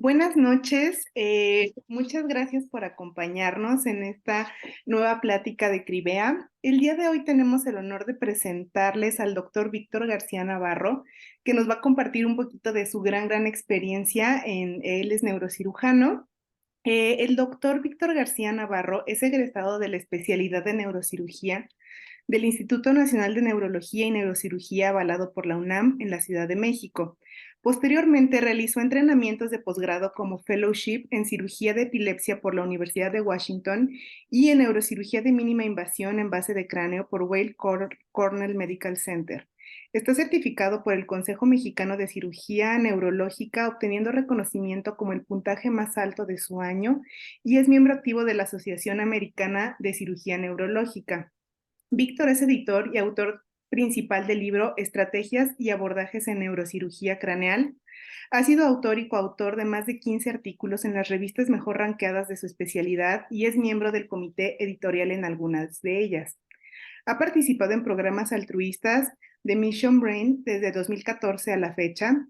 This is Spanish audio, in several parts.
Buenas noches, muchas gracias por acompañarnos en esta nueva plática de Cribea. El día de hoy tenemos el honor de presentarles al doctor Víctor García Navarro, que nos va a compartir un poquito de su gran experiencia. Él es neurocirujano. El doctor Víctor García Navarro es egresado de la especialidad de neurocirugía del Instituto Nacional de Neurología y Neurocirugía avalado por la UNAM en la Ciudad de México. Posteriormente realizó entrenamientos de posgrado como fellowship en cirugía de epilepsia por la Universidad de Washington y en neurocirugía de mínima invasión en base de cráneo por Weill Cornell Medical Center. Está certificado por el Consejo Mexicano de Cirugía Neurológica, obteniendo reconocimiento como el puntaje más alto de su año, y es miembro activo de la Asociación Americana de Cirugía Neurológica. Víctor es editor y autor principal del libro Estrategias y abordajes en neurocirugía craneal. Ha sido autor y coautor de más de 15 artículos en las revistas mejor ranqueadas de su especialidad y es miembro del comité editorial en algunas de ellas. Ha participado en programas altruistas de Mission Brain desde 2014 a la fecha,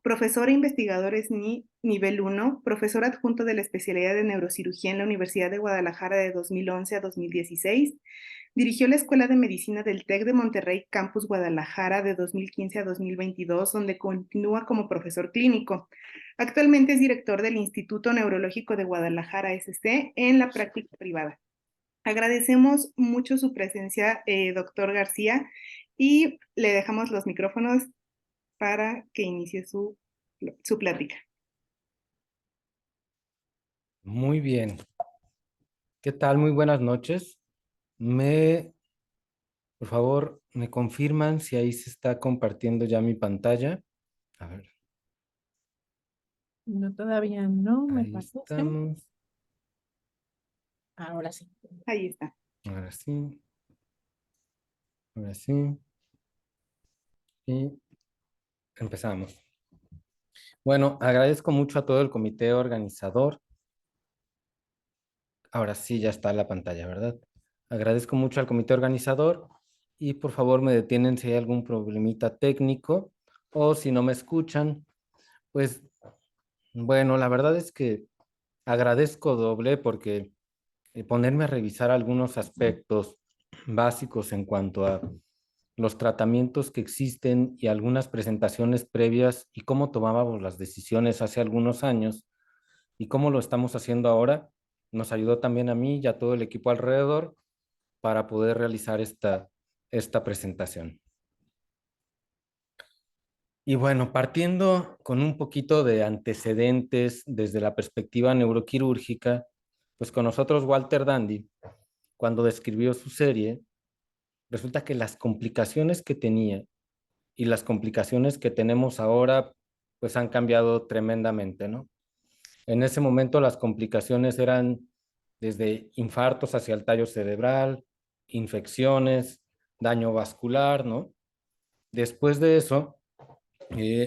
profesor e investigador SNI nivel 1, profesor adjunto de la especialidad de neurocirugía en la Universidad de Guadalajara de 2011 a 2016, dirigió la Escuela de Medicina del TEC de Monterrey Campus Guadalajara de 2015 a 2022, donde continúa como profesor clínico. Actualmente es director del Instituto Neurológico de Guadalajara, SC, en la práctica privada. Agradecemos mucho su presencia, doctor García, y le dejamos los micrófonos para que inicie su plática. Muy bien. ¿Qué tal? Muy buenas noches. Por favor, me confirman si ahí se está compartiendo ya mi pantalla. A ver, No, todavía no, me ahí parece. estamos. Ahora sí. Ahí está. Ahora sí. Ahora sí. Y empezamos. Bueno, agradezco mucho a todo el comité organizador. Ahora sí, ya está la pantalla, ¿verdad? Agradezco mucho al comité organizador y por favor me detienen si hay algún problemita técnico o si no me escuchan. Pues bueno, la verdad es que agradezco doble porque ponerme a revisar algunos aspectos básicos en cuanto a los tratamientos que existen y algunas presentaciones previas y cómo tomábamos las decisiones hace algunos años y cómo lo estamos haciendo ahora, nos ayudó también a mí y a todo el equipo alrededor para poder realizar esta presentación. Y bueno, partiendo con un poquito de antecedentes desde la perspectiva neuroquirúrgica, pues con nosotros Walter Dandy, cuando describió su serie, resulta que las complicaciones que tenía y las complicaciones que tenemos ahora, pues han cambiado tremendamente, ¿no? En ese momento las complicaciones eran desde infartos hacia el tallo cerebral, infecciones, daño vascular, ¿no? Después de eso,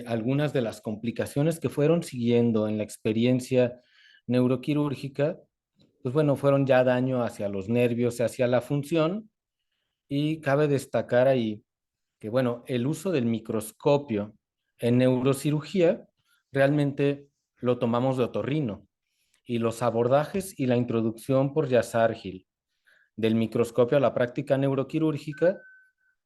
algunas de las complicaciones que fueron siguiendo en la experiencia neuroquirúrgica, pues bueno, fueron ya daño hacia los nervios, hacia la función, y cabe destacar ahí que, bueno, el uso del microscopio en neurocirugía realmente lo tomamos de otorrino, y los abordajes y la introducción por Yazar Gil del microscopio a la práctica neuroquirúrgica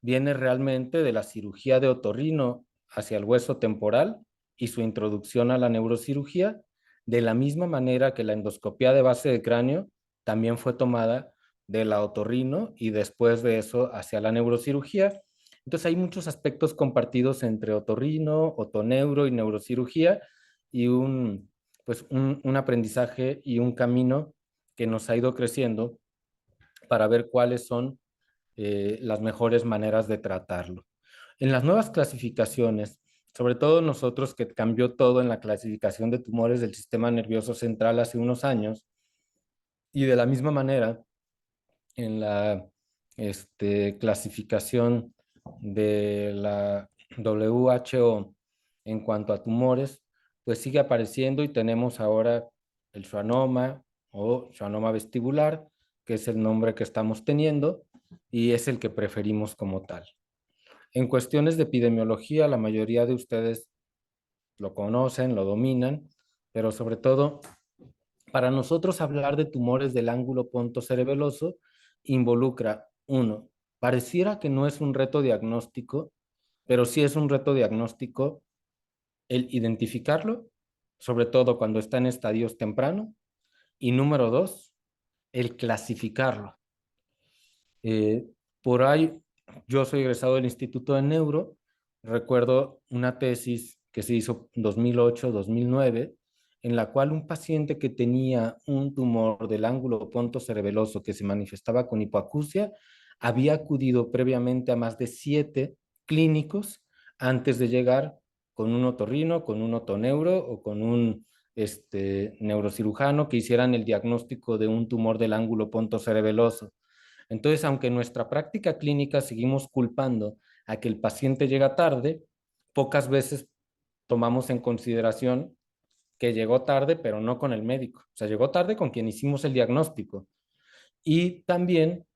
viene realmente de la cirugía de otorrino hacia el hueso temporal y su introducción a la neurocirugía, de la misma manera que la endoscopía de base de cráneo también fue tomada de la otorrino y después de eso hacia la neurocirugía. Entonces hay muchos aspectos compartidos entre otorrino, otoneuro y neurocirugía y un aprendizaje y un camino que nos ha ido creciendo para ver cuáles son las mejores maneras de tratarlo. En las nuevas clasificaciones, sobre todo nosotros que cambió todo en la clasificación de tumores del sistema nervioso central hace unos años, y de la misma manera en la clasificación de la WHO en cuanto a tumores, pues sigue apareciendo y tenemos ahora el schwannoma o schwannoma vestibular, que es el nombre que estamos teniendo y es el que preferimos como tal. En cuestiones de epidemiología, la mayoría de ustedes lo conocen, lo dominan, pero sobre todo, para nosotros hablar de tumores del ángulo pontocerebeloso involucra, uno, pareciera que no es un reto diagnóstico, pero sí es un reto diagnóstico el identificarlo, sobre todo cuando está en estadios tempranos, y número dos, el clasificarlo. Eh, por ahí, yo soy egresado del Instituto de Neuro, recuerdo una tesis que se hizo en 2008-2009, en la cual un paciente que tenía un tumor del ángulo pontocerebeloso que se manifestaba con hipoacusia, había acudido previamente a más de 7 clínicos antes de llegar con un otorrino, con un otoneuro o con un neurocirujano que hicieran el diagnóstico de un tumor del ángulo pontocerebeloso. Entonces, aunque en nuestra práctica clínica seguimos culpando a que el paciente llega tarde, pocas veces tomamos en consideración que llegó tarde, pero no con el médico. O sea, llegó tarde con quien hicimos el diagnóstico. Y también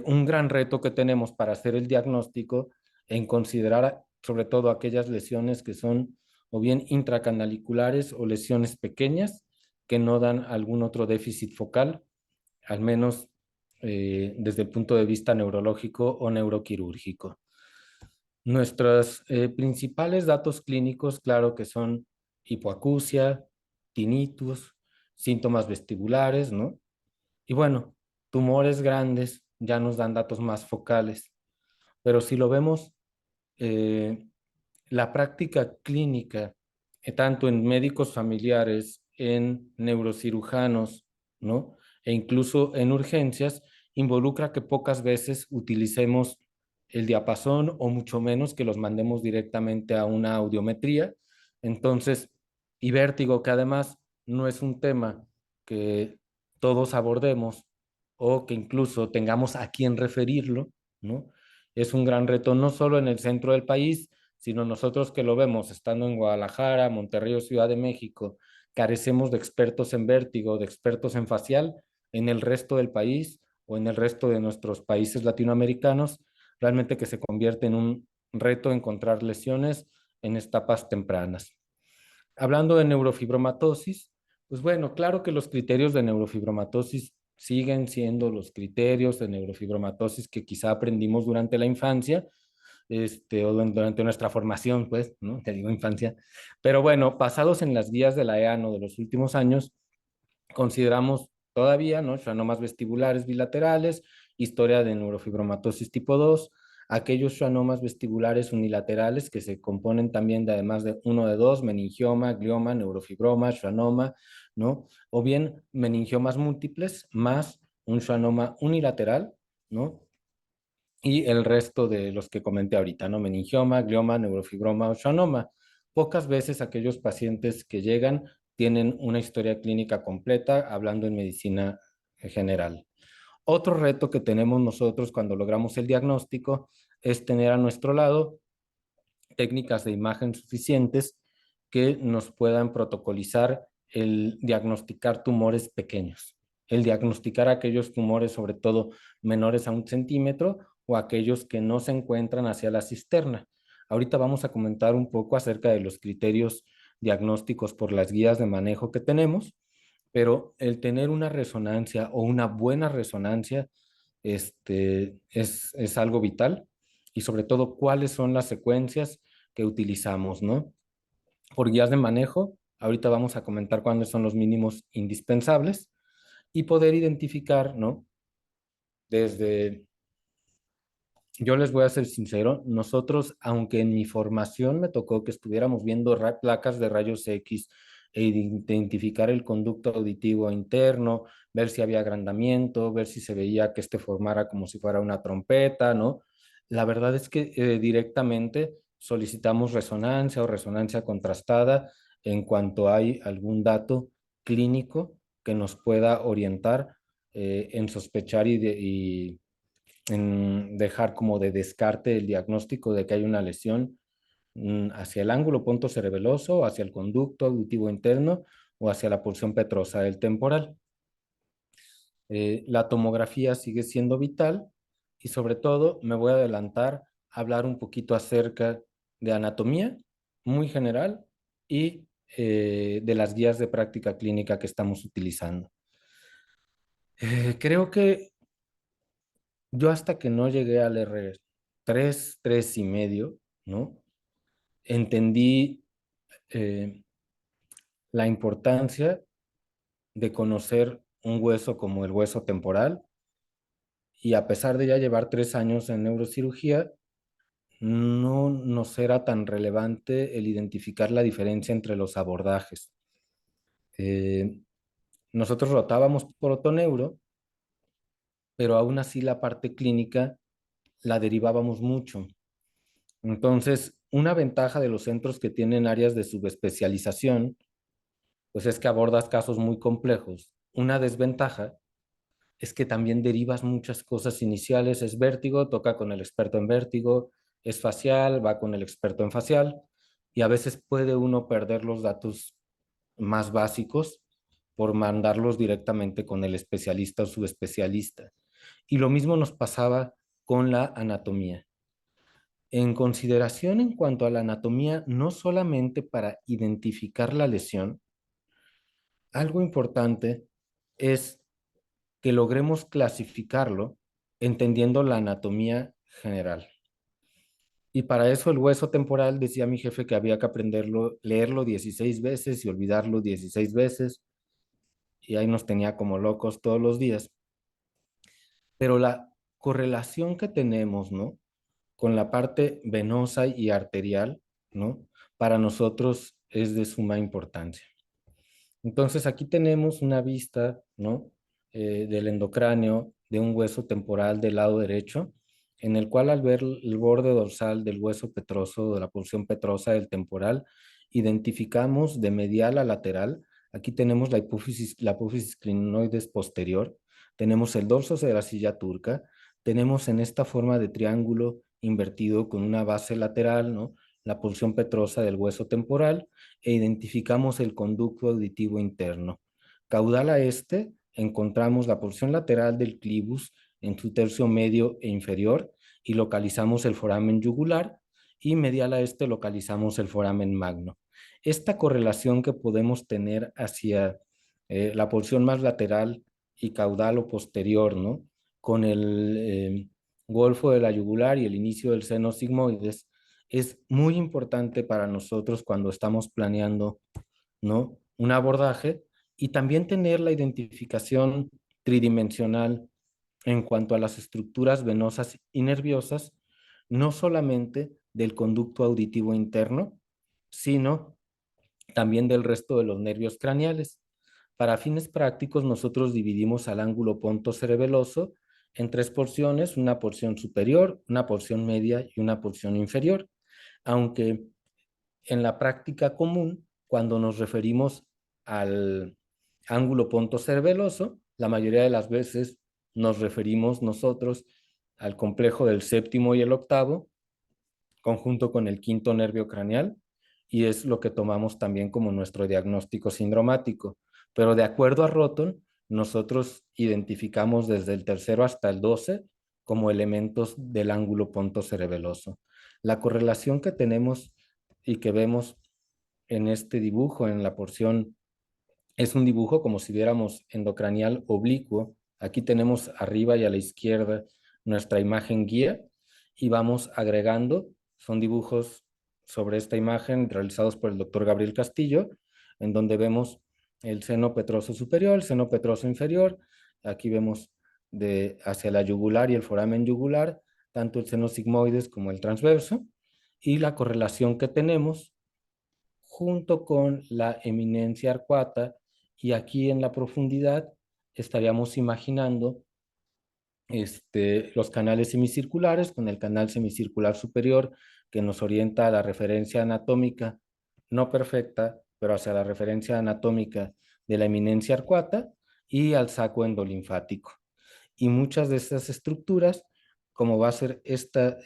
un gran reto que tenemos para hacer el diagnóstico en considerar sobre todo aquellas lesiones que son o bien intracanaliculares o lesiones pequeñas que no dan algún otro déficit focal, al menos desde el punto de vista neurológico o neuroquirúrgico. Nuestros principales datos clínicos, claro que son hipoacusia, tinnitus, síntomas vestibulares, ¿no? Y bueno, tumores grandes ya nos dan datos más focales, pero si lo vemos, eh, la práctica clínica, tanto en médicos familiares, en neurocirujanos, ¿no? E incluso en urgencias, involucra que pocas veces utilicemos el diapasón o mucho menos que los mandemos directamente a una audiometría. Entonces, y vértigo, que además no es un tema que todos abordemos o que incluso tengamos a quién referirlo, ¿no? Es un gran reto no solo en el centro del país, sino nosotros que lo vemos estando en Guadalajara, Monterrey o Ciudad de México, carecemos de expertos en vértigo, de expertos en facial en el resto del país o en el resto de nuestros países latinoamericanos, realmente que se convierte en un reto encontrar lesiones en etapas tempranas. Hablando de neurofibromatosis, pues bueno, claro que los criterios de neurofibromatosis siguen siendo los criterios de neurofibromatosis que quizá aprendimos durante la infancia, o durante nuestra formación, pues, ¿no? Te digo infancia. Pero bueno, pasados en las guías de la EANO de los últimos años, consideramos todavía, ¿no? Schwannomas vestibulares bilaterales, historia de neurofibromatosis tipo 2, aquellos schwannomas vestibulares unilaterales que se componen también de además de uno de dos, meningioma, glioma, neurofibroma, schwannoma, ¿no? O bien meningiomas múltiples más un schwannoma unilateral, ¿no? Y el resto de los que comenté ahorita, ¿no? Meningioma, glioma, neurofibroma o schwannoma. Pocas veces aquellos pacientes que llegan tienen una historia clínica completa, hablando en medicina general. Otro reto que tenemos nosotros cuando logramos el diagnóstico es tener a nuestro lado técnicas de imagen suficientes que nos puedan protocolizar el diagnosticar tumores pequeños, el diagnosticar aquellos tumores sobre todo menores a 1 centímetro o aquellos que no se encuentran hacia la cisterna. Ahorita vamos a comentar un poco acerca de los criterios diagnósticos por las guías de manejo que tenemos, pero el tener una resonancia o una buena resonancia es algo vital y sobre todo cuáles son las secuencias que utilizamos, ¿no? Por guías de manejo, ahorita vamos a comentar cuáles son los mínimos indispensables y poder identificar, ¿no? Desde, yo les voy a ser sincero, nosotros, aunque en mi formación me tocó que estuviéramos viendo placas de rayos X e identificar el conducto auditivo interno, ver si había agrandamiento, ver si se veía que formara como si fuera una trompeta, ¿no? La verdad es que directamente solicitamos resonancia o resonancia contrastada en cuanto hay algún dato clínico que nos pueda orientar en sospechar y en dejar como de descarte el diagnóstico de que hay una lesión hacia el ángulo pontocerebeloso, hacia el conducto auditivo interno o hacia la porción petrosa del temporal. La tomografía sigue siendo vital y sobre todo me voy a adelantar a hablar un poquito acerca de anatomía muy general y de las guías de práctica clínica que estamos utilizando. Creo que yo hasta que no llegué al R3, 3.5, ¿no? Entendí la importancia de conocer un hueso como el hueso temporal, y a pesar de ya llevar 3 años en neurocirugía, no nos era tan relevante el identificar la diferencia entre los abordajes. Eh, Nosotros rotábamos por otoneuro, pero aún así la parte clínica la derivábamos mucho. Entonces, una ventaja de los centros que tienen áreas de subespecialización, pues es que abordas casos muy complejos. Una desventaja es que también derivas muchas cosas iniciales. Es vértigo, toca con el experto en vértigo; es facial, va con el experto en facial, y a veces puede uno perder los datos más básicos por mandarlos directamente con el especialista o subespecialista. Y lo mismo nos pasaba con la anatomía. En consideración en cuanto a la anatomía, no solamente para identificar la lesión, algo importante es que logremos clasificarlo entendiendo la anatomía general. Y para eso el hueso temporal, decía mi jefe, que había que aprenderlo, leerlo 16 veces y olvidarlo 16 veces, y ahí nos tenía como locos todos los días. Pero la correlación que tenemos, ¿no?, con la parte venosa y arterial, ¿no?, para nosotros es de suma importancia. Entonces aquí tenemos una vista, ¿no?, del endocráneo de un hueso temporal del lado derecho, en el cual, al ver el borde dorsal del hueso petroso, de la porción petrosa del temporal, identificamos de medial a lateral. Aquí tenemos la apófisis clinoides posterior, tenemos el dorso de la silla turca, tenemos en esta forma de triángulo invertido con una base lateral, ¿no?, la porción petrosa del hueso temporal, e identificamos el conducto auditivo interno. Caudal a este encontramos la porción lateral del clivus en su tercio medio e inferior, y localizamos el foramen yugular, y medial a este localizamos el foramen magno. Esta correlación que podemos tener hacia la porción más lateral y caudal o posterior, ¿no?, con el golfo de la yugular y el inicio del seno sigmoides, es muy importante para nosotros cuando estamos planeando, ¿no?, un abordaje, y también tener la identificación tridimensional en cuanto a las estructuras venosas y nerviosas, no solamente del conducto auditivo interno, sino también del resto de los nervios craneales. Para fines prácticos, nosotros dividimos al ángulo pontocerebeloso en 3 porciones: una porción superior, una porción media y una porción inferior. Aunque en la práctica común, cuando nos referimos al ángulo pontocerebeloso, la mayoría de las veces nos referimos nosotros al complejo del séptimo y el octavo, conjunto con el quinto nervio craneal, y es lo que tomamos también como nuestro diagnóstico sindromático. Pero de acuerdo a Rotton, nosotros identificamos desde el tercero hasta el 12 como elementos del ángulo pontocerebeloso. La correlación que tenemos y que vemos en este dibujo, en la porción, es un dibujo como si viéramos endocranial oblicuo. Aquí tenemos arriba y a la izquierda nuestra imagen guía, y vamos agregando. Son dibujos sobre esta imagen realizados por el doctor Gabriel Castillo, en donde vemos el seno petroso superior, el seno petroso inferior. Aquí vemos hacia la yugular y el foramen yugular, tanto el seno sigmoides como el transverso, y la correlación que tenemos junto con la eminencia arcuata. Y aquí en la profundidad estaríamos imaginando los canales semicirculares, con el canal semicircular superior que nos orienta a la referencia anatómica, no perfecta, pero hacia la referencia anatómica de la eminencia arcuata, y al saco endolinfático. Y muchas de estas estructuras, como va a ser esta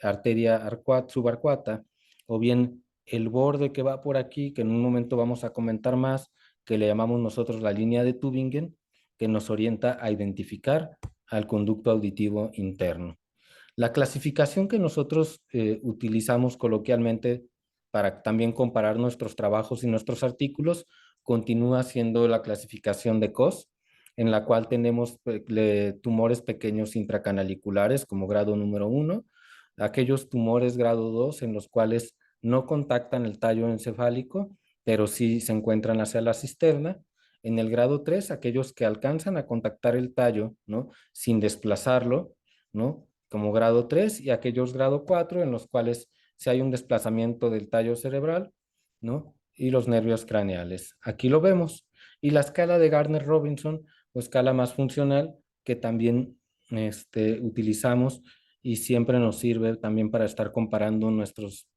arteria subarcuata, o bien el borde que va por aquí, que en un momento vamos a comentar más, que le llamamos nosotros la línea de Tübingen, que nos orienta a identificar al conducto auditivo interno. La clasificación que nosotros utilizamos coloquialmente para también comparar nuestros trabajos y nuestros artículos, continúa siendo la clasificación de COS, en la cual tenemos tumores pequeños intracanaliculares como grado número 1, aquellos tumores grado 2 en los cuales no contactan el tallo encefálico, pero sí se encuentran hacia la cisterna. En el grado 3, aquellos que alcanzan a contactar el tallo, ¿no? Sin desplazarlo, ¿no? Como grado 3, y aquellos grado 4 en los cuales si hay un desplazamiento del tallo cerebral, ¿no? Y los nervios craneales. Aquí lo vemos. Y la escala de Gardner-Robinson, o escala más funcional, que también utilizamos y siempre nos sirve también para estar comparando nuestros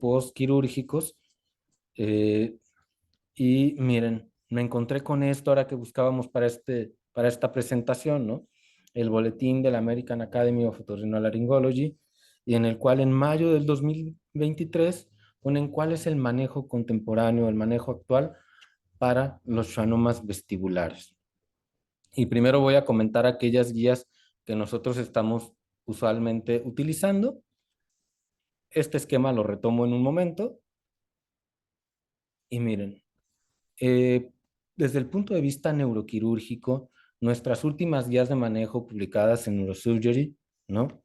post quirúrgicos. Y miren, me encontré con esto ahora que buscábamos para esta presentación, ¿no? El boletín de la American Academy of Otorrinolaryngology, y en el cual en mayo del 2023 ponen cuál es el manejo contemporáneo, el manejo actual para los schwannomas vestibulares. Y primero voy a comentar aquellas guías que nosotros estamos usualmente utilizando. Este esquema lo retomo en un momento. Y miren, desde el punto de vista neuroquirúrgico, nuestras últimas guías de manejo publicadas en Neurosurgery, ¿no?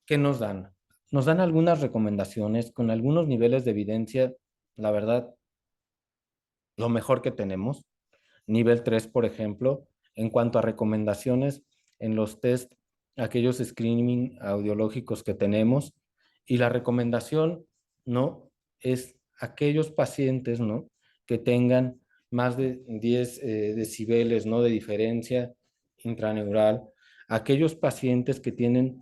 ¿Qué nos dan? Nos dan algunas recomendaciones con algunos niveles de evidencia, la verdad, lo mejor que tenemos. Nivel 3, por ejemplo, en cuanto a recomendaciones en los test, aquellos screening audiológicos que tenemos, y la recomendación, ¿no? Es aquellos pacientes, ¿no? Que tengan más de 10 decibeles, ¿no? De diferencia intraneural, aquellos pacientes que tienen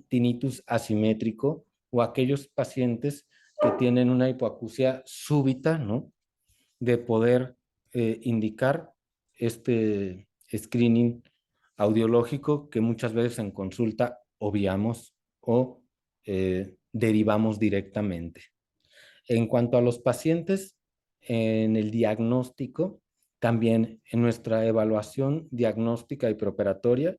tinnitus asimétrico o aquellos pacientes que tienen una hipoacusia súbita, ¿no? De poder indicar este screening audiológico que muchas veces en consulta obviamos o derivamos directamente. En cuanto a los pacientes, en el diagnóstico, también en nuestra evaluación diagnóstica y preoperatoria,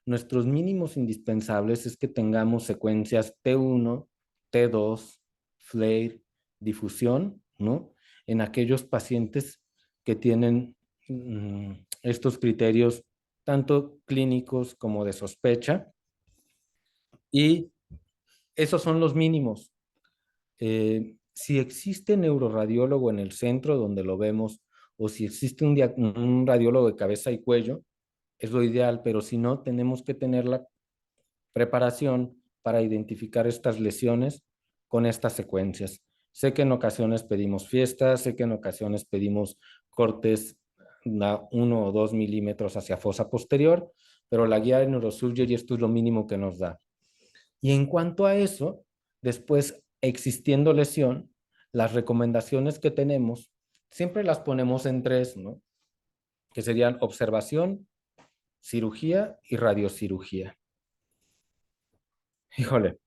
nuestros mínimos indispensables es que tengamos secuencias T1, T2, FLAIR, difusión, ¿no? En aquellos pacientes que tienen estos criterios tanto clínicos como de sospecha, y esos son los mínimos. Si existe neuroradiólogo en el centro donde lo vemos, o si existe un radiólogo de cabeza y cuello, es lo ideal, pero si no, tenemos que tener la preparación para identificar estas lesiones con estas secuencias. Sé que en ocasiones pedimos fiestas, sé que en ocasiones pedimos cortes a 1 o 2 milímetros hacia fosa posterior, pero la guía de Neurosurgery esto es lo mínimo que nos da. Y en cuanto a eso, después existiendo lesión, las recomendaciones que tenemos siempre las ponemos en 3, ¿no? Que serían observación, cirugía y radiocirugía. Híjole,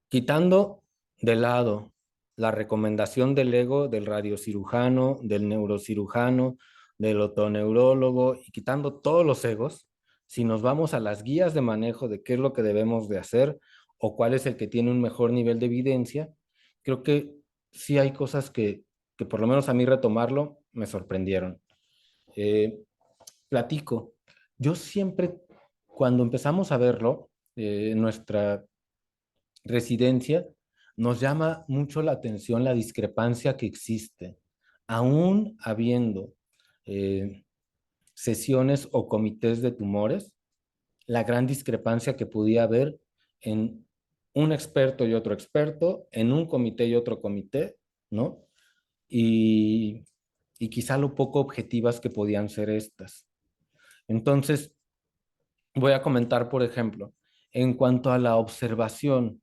quitando de lado la recomendación del ego, del radiocirujano, del neurocirujano, del otoneurólogo, y quitando todos los egos, si nos vamos a las guías de manejo de qué es lo que debemos de hacer o cuál es el que tiene un mejor nivel de evidencia, creo que sí hay cosas que por lo menos a mí retomarlo me sorprendieron. Eh, Platico. Yo siempre, cuando empezamos a verlo, en nuestra residencia, nos llama mucho la atención la discrepancia que existe, aún habiendo eh, sesiones o comités de tumores, la gran discrepancia que podía haber en un experto y otro experto, en un comité y otro comité, ¿no? Y, y quizá lo poco objetivas que podían ser estas. Entonces, voy a comentar, por ejemplo, en cuanto a la observación,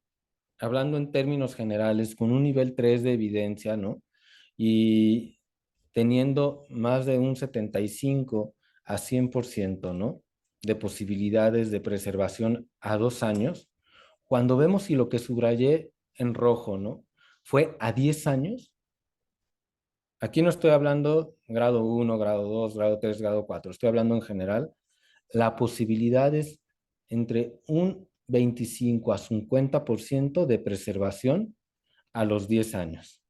hablando en términos generales, con un nivel 3 de evidencia, ¿no? Y teniendo más de un 75 a 100%, ¿no? De posibilidades de preservación a 2 años, cuando vemos y lo que subrayé en rojo, ¿no? Fue a 10 años. Aquí no estoy hablando grado 1, grado 2, grado 3, grado 4, estoy hablando en general. La posibilidad es entre un 25 a 50% de preservación a los 10 años,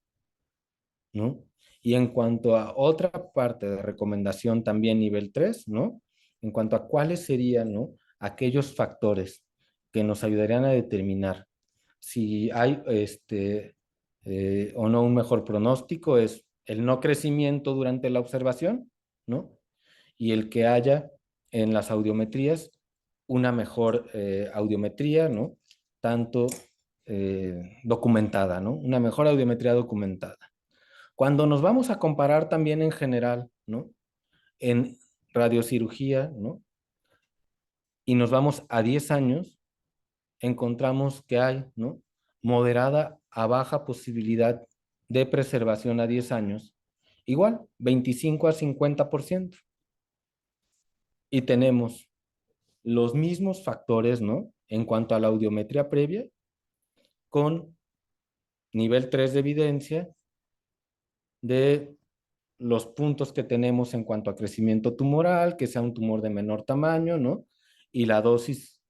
¿no? Y en cuanto a otra parte de recomendación también nivel 3, ¿no? En cuanto a cuáles serían, ¿no? Aquellos factores que nos ayudarían a determinar si hay o no un mejor pronóstico, es el no crecimiento durante la observación, ¿no? Y el que haya en las audiometrías una mejor audiometría, ¿no? Tanto documentada, ¿no? Una mejor audiometría documentada. Cuando nos vamos a comparar también en general, ¿no? En radiocirugía, ¿no? Y nos vamos a 10 años, encontramos que hay, ¿no? Moderada a baja posibilidad de preservación a 10 años, igual, 25 a 50%. Y tenemos los mismos factores, ¿no? En cuanto a la audiometría previa, con nivel 3 de evidencia de los puntos que tenemos en cuanto a crecimiento tumoral, que sea un tumor de menor tamaño, ¿no? Y la dosis,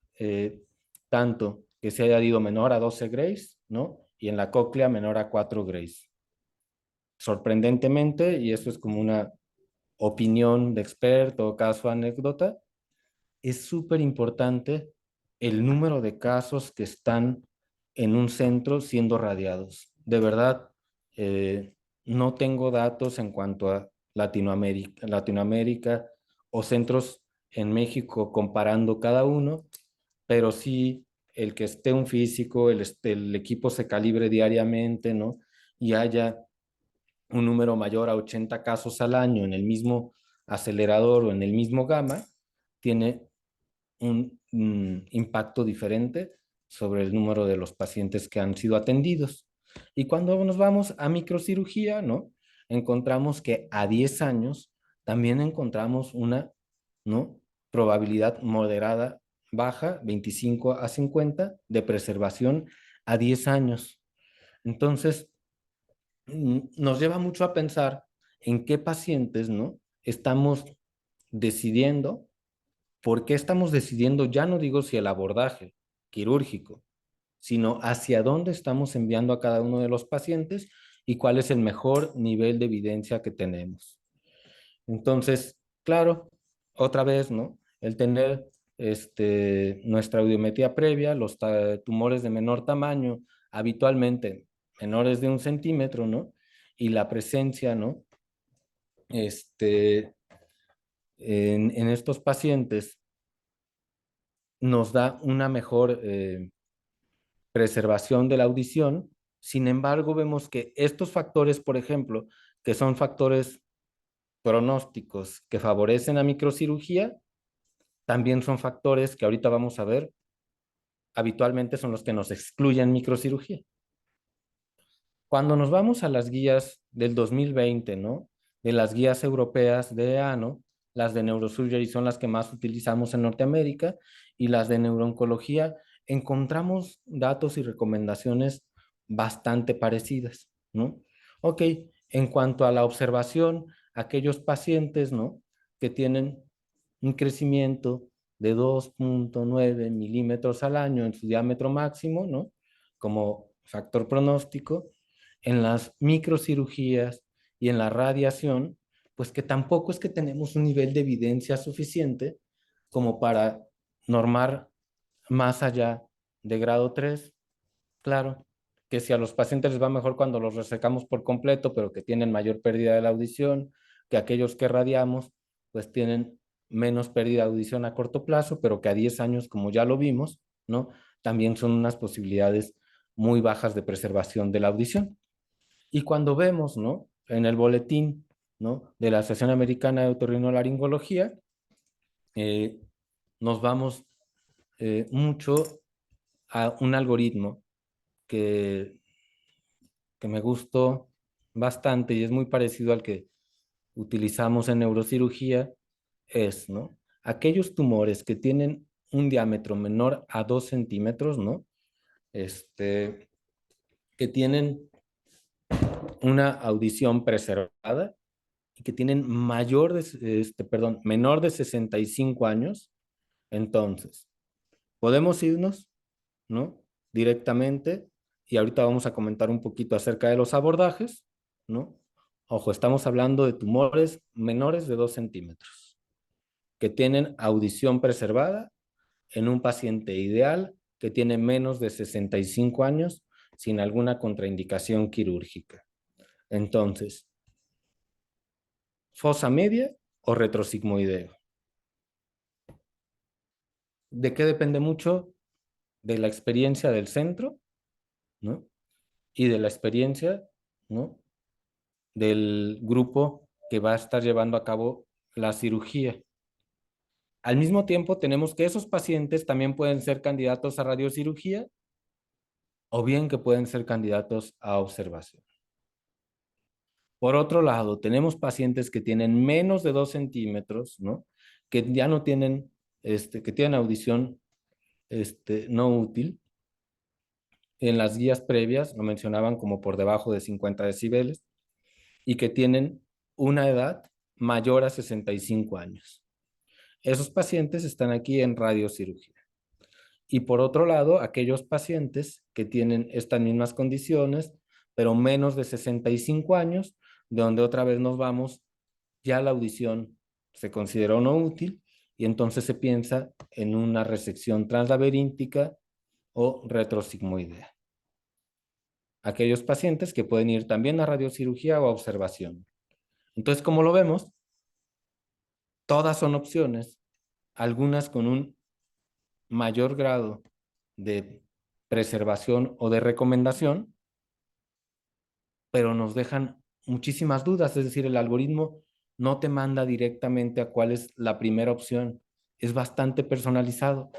tanto que se haya ido menor a 12 grays, ¿no? Y en la cóclea menor a 4 grays. Sorprendentemente, y eso es como una opinión de experto o caso anécdota, es súper importante el número de casos que están en un centro siendo radiados. De verdad, no tengo datos en cuanto a Latinoamérica o centros en México comparando cada uno, pero sí el que esté un físico, el equipo se calibre diariamente, ¿no? Y haya un número mayor a 80 casos al año en el mismo acelerador o en el mismo gamma, tiene un impacto diferente sobre el número de los pacientes que han sido atendidos. Y cuando nos vamos a microcirugía, ¿no? Encontramos que a 10 años también encontramos una, ¿no? Probabilidad moderada baja, 25 a 50, de preservación a 10 años. Entonces, nos lleva mucho a pensar en qué pacientes, ¿no? Estamos decidiendo. ¿Por qué estamos decidiendo? Ya no digo si el abordaje quirúrgico, sino hacia dónde estamos enviando a cada uno de los pacientes y cuál es el mejor nivel de evidencia que tenemos. Entonces, claro, otra vez, ¿no? El tener nuestra audiometría previa, los tumores de menor tamaño, habitualmente menores de 1 centímetro, ¿no? Y la presencia, ¿no? En estos pacientes nos da una mejor preservación de la audición. Sin embargo, vemos que estos factores, por ejemplo, que son factores pronósticos que favorecen a microcirugía, también son factores que ahorita vamos a ver, habitualmente son los que nos excluyen microcirugía. Cuando nos vamos a las guías del 2020, ¿no? De las guías europeas de EANO, las de neurosurgery son las que más utilizamos en Norteamérica y las de neurooncología, encontramos datos y recomendaciones bastante parecidas, ¿no? Ok, en cuanto a la observación, aquellos pacientes, ¿no? Que tienen un crecimiento de 2.9 milímetros al año en su diámetro máximo, ¿no? Como factor pronóstico, en las microcirugías y en la radiación, pues que tampoco es que tenemos un nivel de evidencia suficiente como para normar más allá de grado 3. Claro, que si a los pacientes les va mejor cuando los resecamos por completo, pero que tienen mayor pérdida de la audición, que aquellos que radiamos, pues tienen menos pérdida de audición a corto plazo, pero que a 10 años, como ya lo vimos, ¿no? También son unas posibilidades muy bajas de preservación de la audición. Y cuando vemos, ¿no? En el boletín, ¿no? De la Asociación Americana de Otorrinolaringología, eh, nos vamos mucho a un algoritmo que, que me gustó bastante y es muy parecido al que utilizamos en neurocirugía, es, ¿no? Aquellos tumores que tienen un diámetro menor a 2 centímetros, ¿no? Que tienen una audición preservada y que tienen menor de 65 años, entonces, podemos irnos ¿no? Directamente, y ahorita vamos a comentar un poquito acerca de los abordajes, ¿no? Ojo, estamos hablando de tumores menores de 2 centímetros, que tienen audición preservada en un paciente ideal que tiene menos de 65 años sin alguna contraindicación quirúrgica. Entonces, fosa media o retrosigmoideo. ¿De qué depende mucho? De la experiencia del centro, ¿no? Y de la experiencia, ¿no? Del grupo que va a estar llevando a cabo la cirugía. Al mismo tiempo, tenemos que esos pacientes también pueden ser candidatos a radiocirugía o bien que pueden ser candidatos a observación. Por otro lado, tenemos pacientes que tienen menos de 2 centímetros, ¿no? Que ya no tienen, que tienen audición no útil. En las guías previas lo mencionaban como por debajo de 50 decibeles y que tienen una edad mayor a 65 años. Esos pacientes están aquí en radiocirugía. Y por otro lado, aquellos pacientes que tienen estas mismas condiciones, pero menos de 65 años, de donde otra vez nos vamos, ya la audición se consideró no útil y entonces se piensa en una resección translaberíntica o retrosigmoidea. Aquellos pacientes que pueden ir también a radiocirugía o a observación. Entonces, como lo vemos, todas son opciones, algunas con un mayor grado de preservación o de recomendación, pero nos dejan muchísimas dudas, es decir, el algoritmo no te manda directamente a cuál es la primera opción, es bastante personalizado.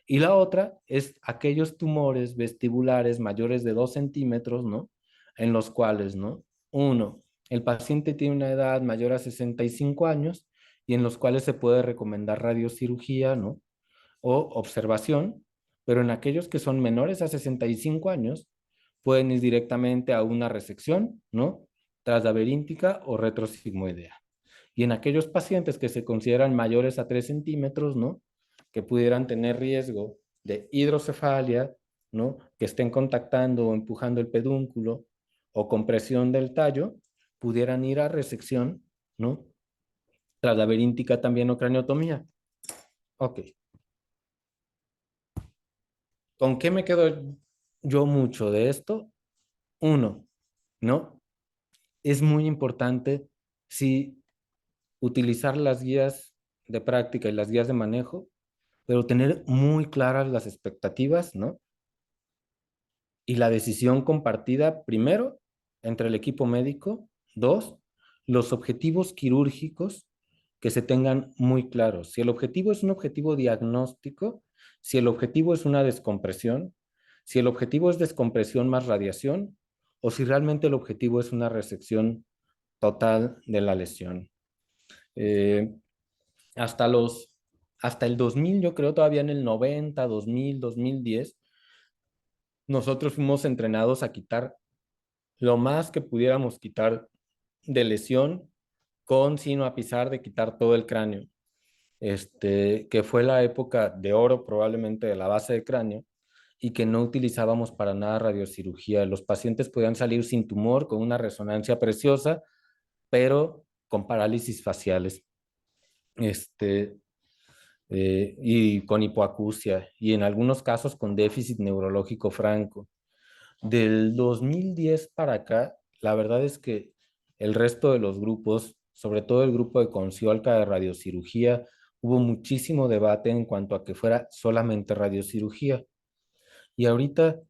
Y la otra es aquellos tumores vestibulares mayores de 2 centímetros, ¿no? En los cuales, ¿no? Uno, el paciente tiene una edad mayor a 65 años y en los cuales se puede recomendar radiocirugía, ¿no? O observación, pero en aquellos que son menores a 65 años, pueden ir directamente a una resección, ¿no? Translaberíntica o retrosigmoidea. Y en aquellos pacientes que se consideran mayores a 3 centímetros, ¿no? Que pudieran tener riesgo de hidrocefalia, ¿no? Que estén contactando o empujando el pedúnculo o compresión del tallo, pudieran ir a resección, ¿no? Translaberíntica también o craniotomía. Ok. ¿Con qué me quedo yo mucho de esto? Uno, ¿no? Es muy importante sí utilizar las guías de práctica y las guías de manejo, pero tener muy claras las expectativas, ¿no? Y la decisión compartida, primero, entre el equipo médico. Dos, los objetivos quirúrgicos que se tengan muy claros. Si el objetivo es un objetivo diagnóstico, si el objetivo es una descompresión, si el objetivo es descompresión más radiación, o si realmente el objetivo es una resección total de la lesión. Eh, hasta hasta el 2000, yo creo todavía en el 90, 2000, 2010, nosotros fuimos entrenados a quitar lo más que pudiéramos quitar de lesión con sino a pisar de quitar todo el cráneo. Que fue la época de oro probablemente de la base de cráneo y que no utilizábamos para nada radiocirugía. Los pacientes podían salir sin tumor, con una resonancia preciosa, pero con parálisis faciales. Y con hipoacusia y en algunos casos con déficit neurológico franco. Del 2010 para acá, la verdad es que el resto de los grupos, sobre todo el grupo de Conciolca de radiocirugía, hubo muchísimo debate en cuanto a que fuera solamente radiocirugía. Y ahorita,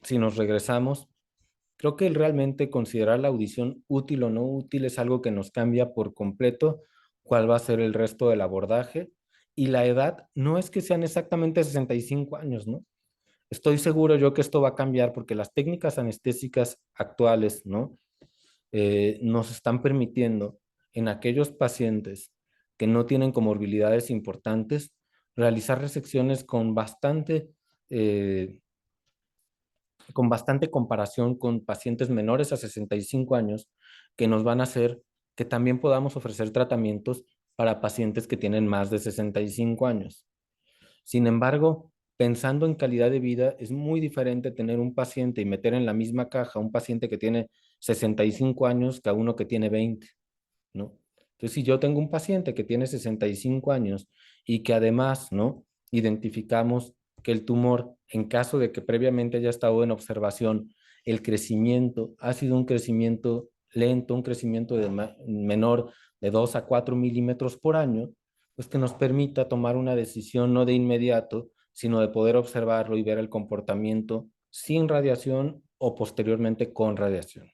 si nos regresamos, creo que el realmente considerar la audición útil o no útil es algo que nos cambia por completo cuál va a ser el resto del abordaje. Y la edad no es que sean exactamente 65 años, ¿no? Estoy seguro yo que esto va a cambiar porque las técnicas anestésicas actuales, ¿no? Nos están permitiendo en aquellos pacientes que no tienen comorbilidades importantes realizar resecciones eh, con bastante comparación con pacientes menores a 65 años que nos van a hacer que también podamos ofrecer tratamientos para pacientes que tienen más de 65 años. Sin embargo, pensando en calidad de vida, es muy diferente tener un paciente y meter en la misma caja un paciente que tiene 65 años que a uno que tiene 20, ¿no? Entonces, si yo tengo un paciente que tiene 65 años y que además, ¿no? Identificamos que el tumor, en caso de que previamente haya estado en observación, el crecimiento ha sido un crecimiento lento, un crecimiento menor de 2 a 4 milímetros por año, pues que nos permita tomar una decisión no de inmediato, sino de poder observarlo y ver el comportamiento sin radiación o posteriormente con radiación.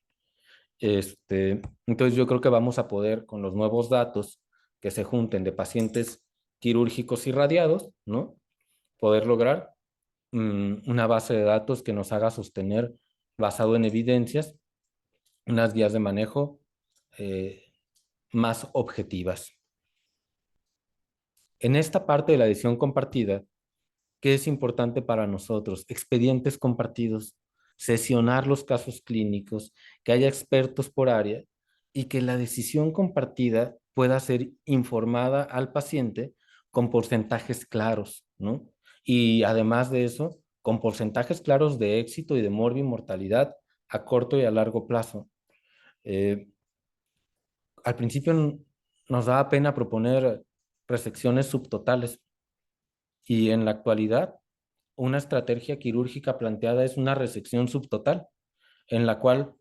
Entonces yo creo que vamos a poder, con los nuevos datos que se junten de pacientes quirúrgicos irradiados, ¿no? Poder lograr una base de datos que nos haga sostener, basado en evidencias, unas guías de manejo eh, más objetivas. En esta parte de la edición compartida, ¿qué es importante para nosotros? Expedientes compartidos, sesionar los casos clínicos, que haya expertos por área y que la decisión compartida pueda ser informada al paciente con porcentajes claros, ¿no? Y además de eso, con porcentajes claros de éxito y de mortalidad a corto y a largo plazo. Eh, Al principio nos daba pena proponer resecciones subtotales y en la actualidad una estrategia quirúrgica planteada es una resección subtotal, en la cual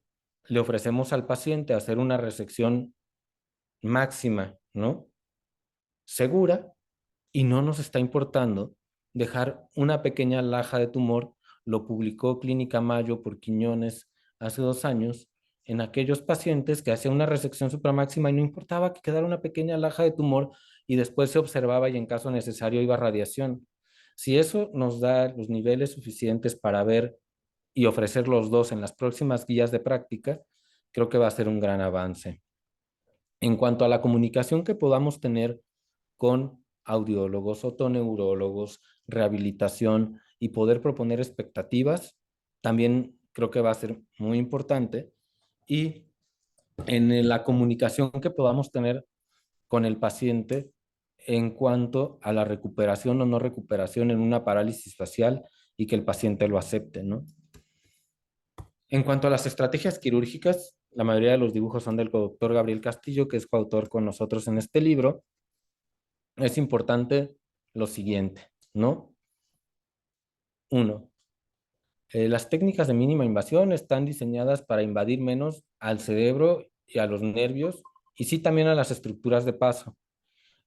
le ofrecemos al paciente hacer una resección máxima, ¿no? Segura, y no nos está importando dejar una pequeña laja de tumor. Lo publicó Clínica Mayo por Quiñones hace 2 años en aquellos pacientes que hacían una resección supramáxima y no importaba que quedara una pequeña laja de tumor y después se observaba y en caso necesario iba a radiación. Si eso nos da los niveles suficientes para ver y ofrecer los dos en las próximas guías de práctica, creo que va a ser un gran avance. En cuanto a la comunicación que podamos tener con audiólogos, otoneurólogos, rehabilitación y poder proponer expectativas, también creo que va a ser muy importante. Y en la comunicación que podamos tener con el paciente en cuanto a la recuperación o no recuperación en una parálisis facial y que el paciente lo acepte, ¿no? En cuanto a las estrategias quirúrgicas, la mayoría de los dibujos son del doctor Gabriel Castillo, que es coautor con nosotros en este libro. Es importante lo siguiente, ¿no? Uno, las técnicas de mínima invasión están diseñadas para invadir menos al cerebro y a los nervios y sí también a las estructuras de paso,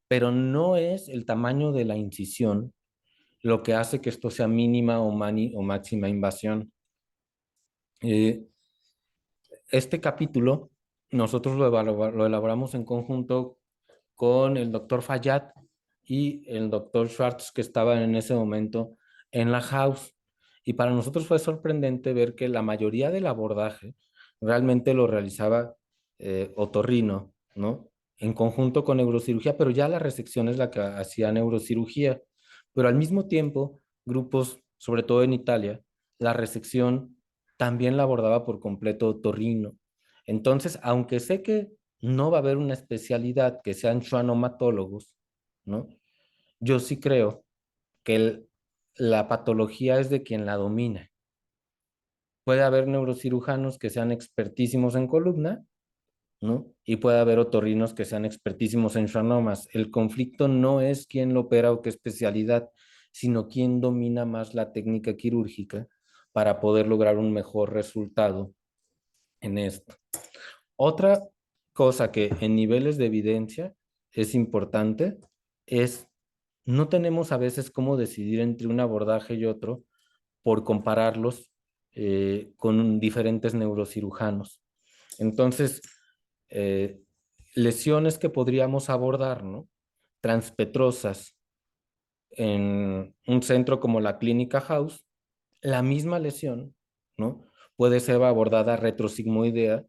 pero no es el tamaño de la incisión lo que hace que esto sea mínima o máxima invasión. Eh, este capítulo nosotros lo elaboramos en conjunto con el doctor Fayad y el doctor Schwartz, que estaban en ese momento en la house. Y para nosotros fue sorprendente ver que la mayoría del abordaje realmente lo realizaba otorrino, ¿no? En conjunto con neurocirugía, pero ya la resección es la que hacía neurocirugía. Pero al mismo tiempo, grupos, sobre todo en Italia, la resección también la abordaba por completo otorrino. Entonces, aunque sé que no va a haber una especialidad que sean schwannomatólogos, ¿no? Yo sí creo que la patología es de quien la domina. Puede haber neurocirujanos que sean expertísimos en columna, ¿no? Y puede haber otorrinos que sean expertísimos en schwannomas. El conflicto no es quién lo opera o qué especialidad, sino quién domina más la técnica quirúrgica para poder lograr un mejor resultado en esto. Otra cosa que en niveles de evidencia es importante es no tenemos a veces cómo decidir entre un abordaje y otro por compararlos con diferentes neurocirujanos. Entonces, eh, lesiones que podríamos abordar, ¿no? Transpetrosas en un centro como la Clínica House, la misma lesión, ¿no? Puede ser abordada retrosigmoidea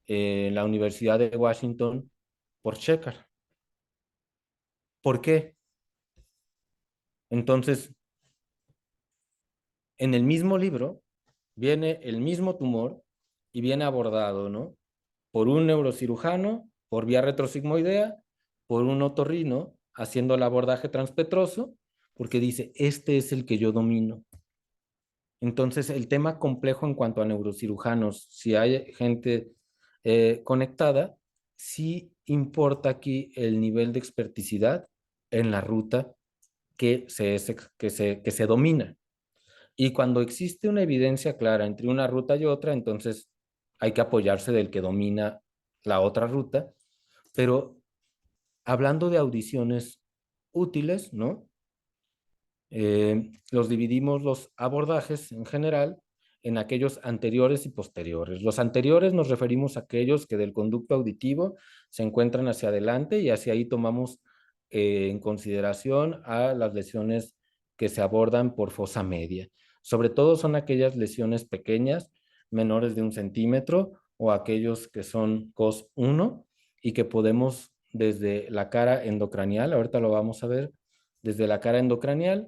en la Universidad de Washington por Shekhar. ¿Por qué? Entonces, en el mismo libro viene el mismo tumor y viene abordado, ¿no? Por un neurocirujano, por vía retrosigmoidea, por un otorrino haciendo el abordaje transpetroso, porque dice, este es el que yo domino. Entonces, el tema complejo en cuanto a neurocirujanos, si hay gente conectada, sí importa aquí el nivel de experticidad en la ruta que se domina. Y cuando existe una evidencia clara entre una ruta y otra, entonces hay que apoyarse del que domina la otra ruta. Pero hablando de audiciones útiles, ¿no? Los dividimos los abordajes en general en aquellos anteriores y posteriores. Los anteriores nos referimos a aquellos que del conducto auditivo se encuentran hacia adelante y hacia ahí tomamos en consideración a las lesiones que se abordan por fosa media. Sobre todo son aquellas lesiones pequeñas, menores de 1 centímetro, o aquellos que son COS 1 y que podemos desde la cara endocranial, ahorita lo vamos a ver, desde la cara endocranial,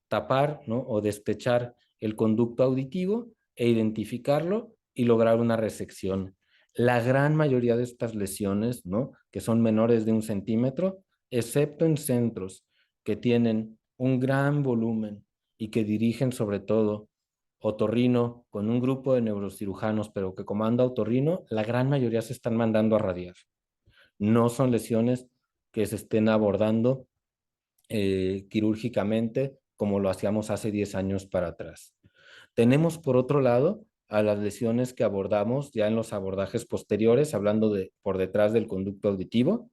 tapar, ¿no? O despechar el conducto auditivo e identificarlo y lograr una resección. La gran mayoría de estas lesiones, ¿no? Que son menores de 1 centímetro, excepto en centros que tienen un gran volumen y que dirigen sobre todo otorrino con un grupo de neurocirujanos, pero que comanda otorrino, la gran mayoría se están mandando a radiar. No son lesiones que se estén abordando quirúrgicamente como lo hacíamos hace 10 años para atrás. Tenemos por otro lado a las lesiones que abordamos ya en los abordajes posteriores, hablando de por detrás del conducto auditivo,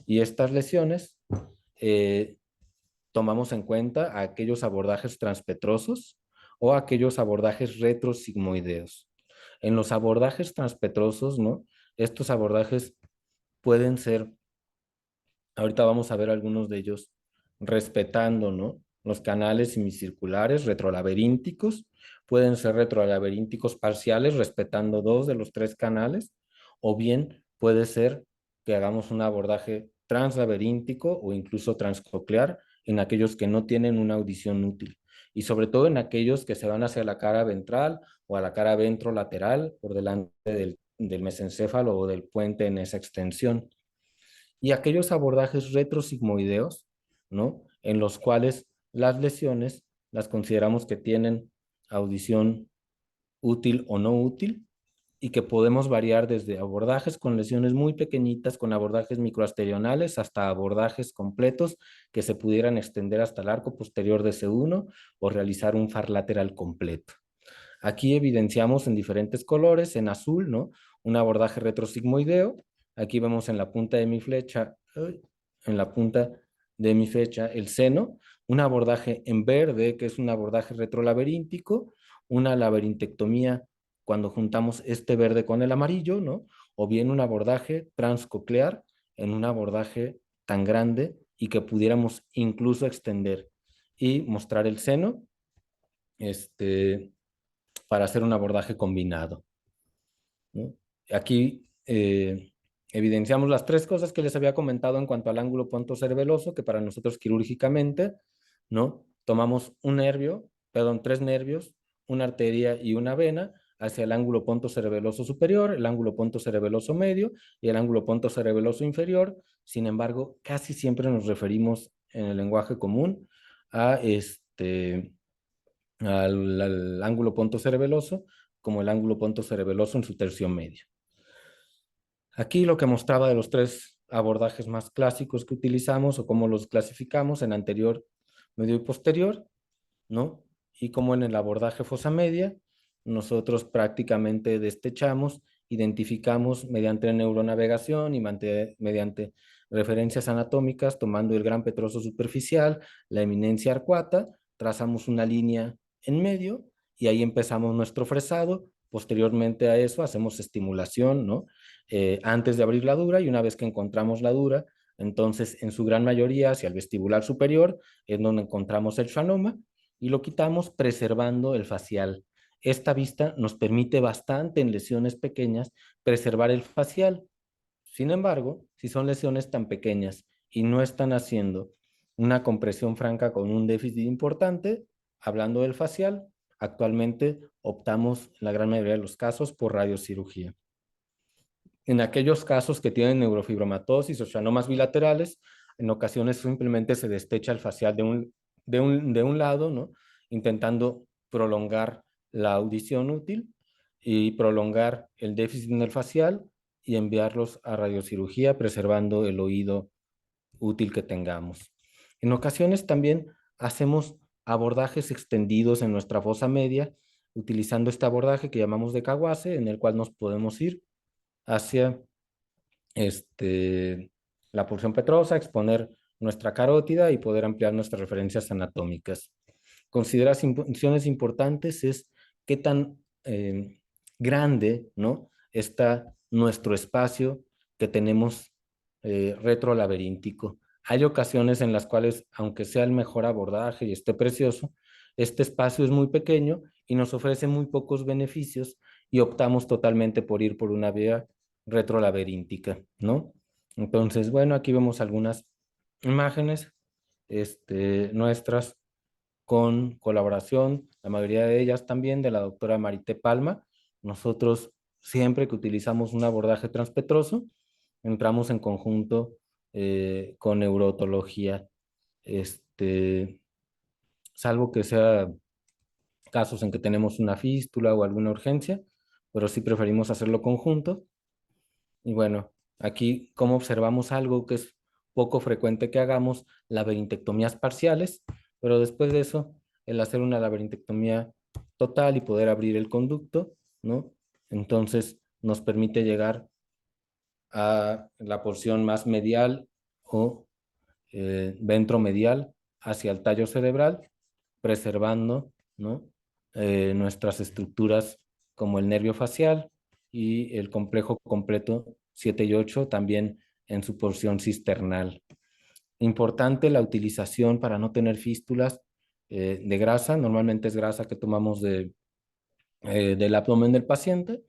y estas lesiones eh, tomamos en cuenta a aquellos abordajes transpetrosos o aquellos abordajes retrosigmoideos. En los abordajes transpetrosos, ¿no? Estos abordajes pueden ser, ahorita vamos a ver algunos de ellos, respetando, ¿no? Los canales semicirculares retrolaberínticos, pueden ser retrolaberínticos parciales, respetando 2 de los 3 canales, o bien puede ser que hagamos un abordaje translaberíntico o incluso transcoclear en aquellos que no tienen una audición útil, y sobre todo en aquellos que se van hacia la cara ventral o a la cara ventrolateral por delante del mesencéfalo o del puente en esa extensión, y aquellos abordajes retrosigmoideos, ¿no? En los cuales las lesiones las consideramos que tienen audición útil o no útil y que podemos variar desde abordajes con lesiones muy pequeñitas, con abordajes microasterionales, hasta abordajes completos que se pudieran extender hasta el arco posterior de C1 o realizar un far lateral completo. Aquí evidenciamos en diferentes colores, en azul, ¿no? Un abordaje retrosigmoideo. Aquí vemos en la punta de mi flecha, el seno. Un abordaje en verde, que es un abordaje retrolaberíntico. Una laberintectomía cuando juntamos este verde con el amarillo, ¿no? O bien un abordaje transcoclear en un abordaje tan grande y que pudiéramos incluso extender y mostrar el seno, para hacer un abordaje combinado, ¿no? Aquí evidenciamos las 3 cosas que les había comentado en cuanto al ángulo pontocerebeloso, que para nosotros quirúrgicamente, ¿no? Tomamos un nervio, perdón, 3 nervios, una arteria y una vena hacia el ángulo pontocerebeloso superior, el ángulo pontocerebeloso medio y el ángulo pontocerebeloso inferior. Sin embargo, casi siempre nos referimos en el lenguaje común a al ángulo pontocerebeloso como el ángulo pontocerebeloso en su tercio medio. Aquí lo que mostraba de los 3 abordajes más clásicos que utilizamos o cómo los clasificamos en anterior, medio y posterior, ¿no? Y como en el abordaje fosa media, nosotros prácticamente destechamos, identificamos mediante neuronavegación y mediante referencias anatómicas, tomando el gran petroso superficial, la eminencia arcuata, trazamos una línea en medio y ahí empezamos nuestro fresado. Posteriormente a eso hacemos estimulación, ¿no? Antes de abrir la dura, y una vez que encontramos la dura, entonces en su gran mayoría hacia el vestibular superior es donde encontramos el schwannoma y lo quitamos preservando el facial. Esta vista nos permite bastante en lesiones pequeñas preservar el facial. Sin embargo, si son lesiones tan pequeñas y no están haciendo una compresión franca con un déficit importante, hablando del facial, actualmente optamos en la gran mayoría de los casos por radiocirugía. En aquellos casos que tienen neurofibromatosis o schwannomas bilaterales, En ocasiones simplemente se destecha el facial de un lado, ¿no? Intentando prolongar la audición útil y prolongar el déficit en el facial y enviarlos a radiocirugía, preservando el oído útil que tengamos. En ocasiones también hacemos abordajes extendidos en nuestra fosa media, utilizando este abordaje que llamamos de Kawase, en el cual nos podemos ir hacia la porción petrosa, exponer nuestra carótida y poder ampliar nuestras referencias anatómicas. Consideraciones importantes es qué tan grande, ¿no?, está nuestro espacio que tenemos retrolaberíntico. Hay ocasiones en las cuales, aunque sea el mejor abordaje y esté precioso, este espacio es muy pequeño y nos ofrece muy pocos beneficios y optamos totalmente por ir por una vía retrolaberíntica, ¿no? Entonces, bueno, aquí vemos algunas imágenes nuestras con colaboración, la mayoría de ellas también de la doctora Marité Palma. Nosotros siempre que utilizamos un abordaje transpetroso, entramos en conjunto con neurotología, salvo que sea casos en que tenemos una fístula o alguna urgencia, pero sí preferimos hacerlo conjunto. Y bueno, aquí como observamos algo que es poco frecuente que hagamos, laberintectomías parciales, pero después de eso, el hacer una laberintectomía total y poder abrir el conducto, ¿no? Entonces nos permite llegar a la porción más medial o ventromedial hacia el tallo cerebral, preservando, ¿no?, nuestras estructuras como el nervio facial y el complejo completo 7 y 8 también en su porción cisternal. Importante la utilización para no tener fístulas de grasa, normalmente es grasa que tomamos del abdomen del paciente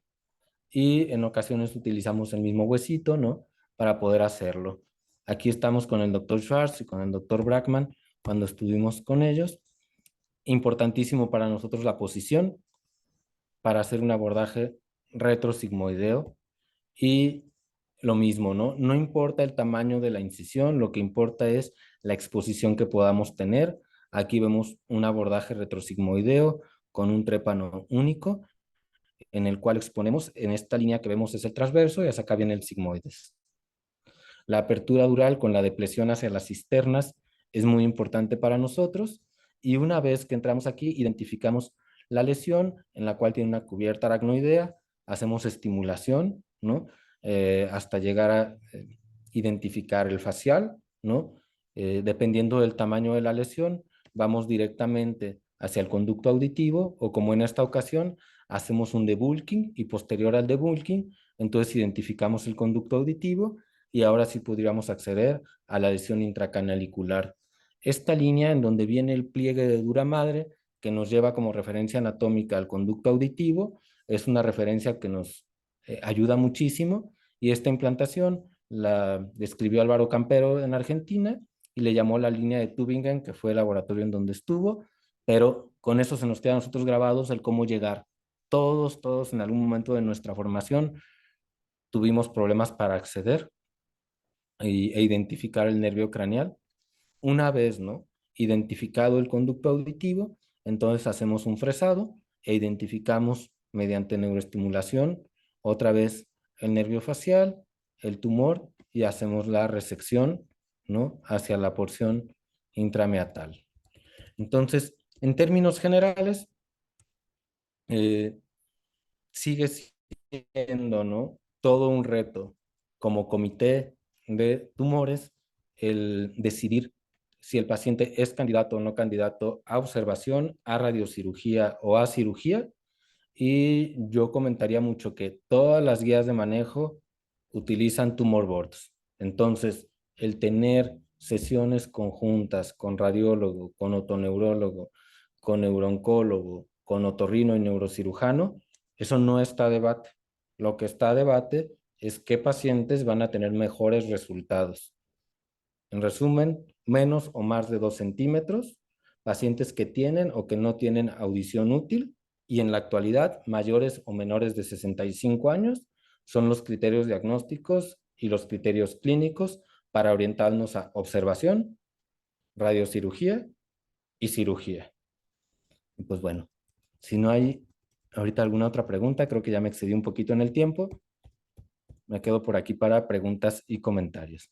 y en ocasiones utilizamos el mismo huesito, ¿no?, para poder hacerlo. Aquí estamos con el doctor Schwartz y con el doctor Brackman cuando estuvimos con ellos. Importantísimo para nosotros la posición para hacer un abordaje retrosigmoideo y lo mismo, ¿no? No importa el tamaño de la incisión, lo que importa es la exposición que podamos tener. Aquí vemos un abordaje retrosigmoideo con un trépano único en el cual exponemos, en esta línea que vemos es el transverso y hacia acá viene el sigmoides. La apertura dural con la depresión hacia las cisternas es muy importante para nosotros y una vez que entramos aquí identificamos la lesión en la cual tiene una cubierta aracnoidea, hacemos estimulación, ¿no? Hasta llegar a identificar el facial, ¿no? Dependiendo del tamaño de la lesión, vamos directamente hacia el conducto auditivo o como en esta ocasión, hacemos un debulking y posterior al debulking, entonces identificamos el conducto auditivo y ahora sí podríamos acceder a la lesión intracanalicular. Esta línea en donde viene el pliegue de dura madre que nos lleva como referencia anatómica al conducto auditivo es una referencia que nos ayuda muchísimo y esta implantación la describió Álvaro Campero en Argentina y le llamó la línea de Tübingen, que fue el laboratorio en donde estuvo, pero con eso se nos queda a nosotros grabados el cómo llegar. Todos en algún momento de nuestra formación tuvimos problemas para acceder e identificar el nervio craneal. Una vez, ¿no?, identificado el conducto auditivo, entonces hacemos un fresado e identificamos mediante neuroestimulación otra vez el nervio facial, el tumor y hacemos la resección, ¿no?, hacia la porción intrameatal. Entonces, en términos generales, sigue siendo, ¿no?, todo un reto como comité de tumores el decidir si el paciente es candidato o no candidato a observación, a radiocirugía o a cirugía. Y yo comentaría mucho que todas las guías de manejo utilizan tumor boards. Entonces, el tener sesiones conjuntas con radiólogo, con otoneurólogo, con neurooncólogo, con otorrino y neurocirujano, eso no está a debate. Lo que está a debate es qué pacientes van a tener mejores resultados. En resumen, menos o más de 2 centímetros, pacientes que tienen o que no tienen audición útil y en la actualidad mayores o menores de 65 años son los criterios diagnósticos y los criterios clínicos para orientarnos a observación, radiocirugía y cirugía. Y pues bueno, si no hay ahorita alguna otra pregunta, creo que ya me excedí un poquito en el tiempo. Me quedo por aquí para preguntas y comentarios.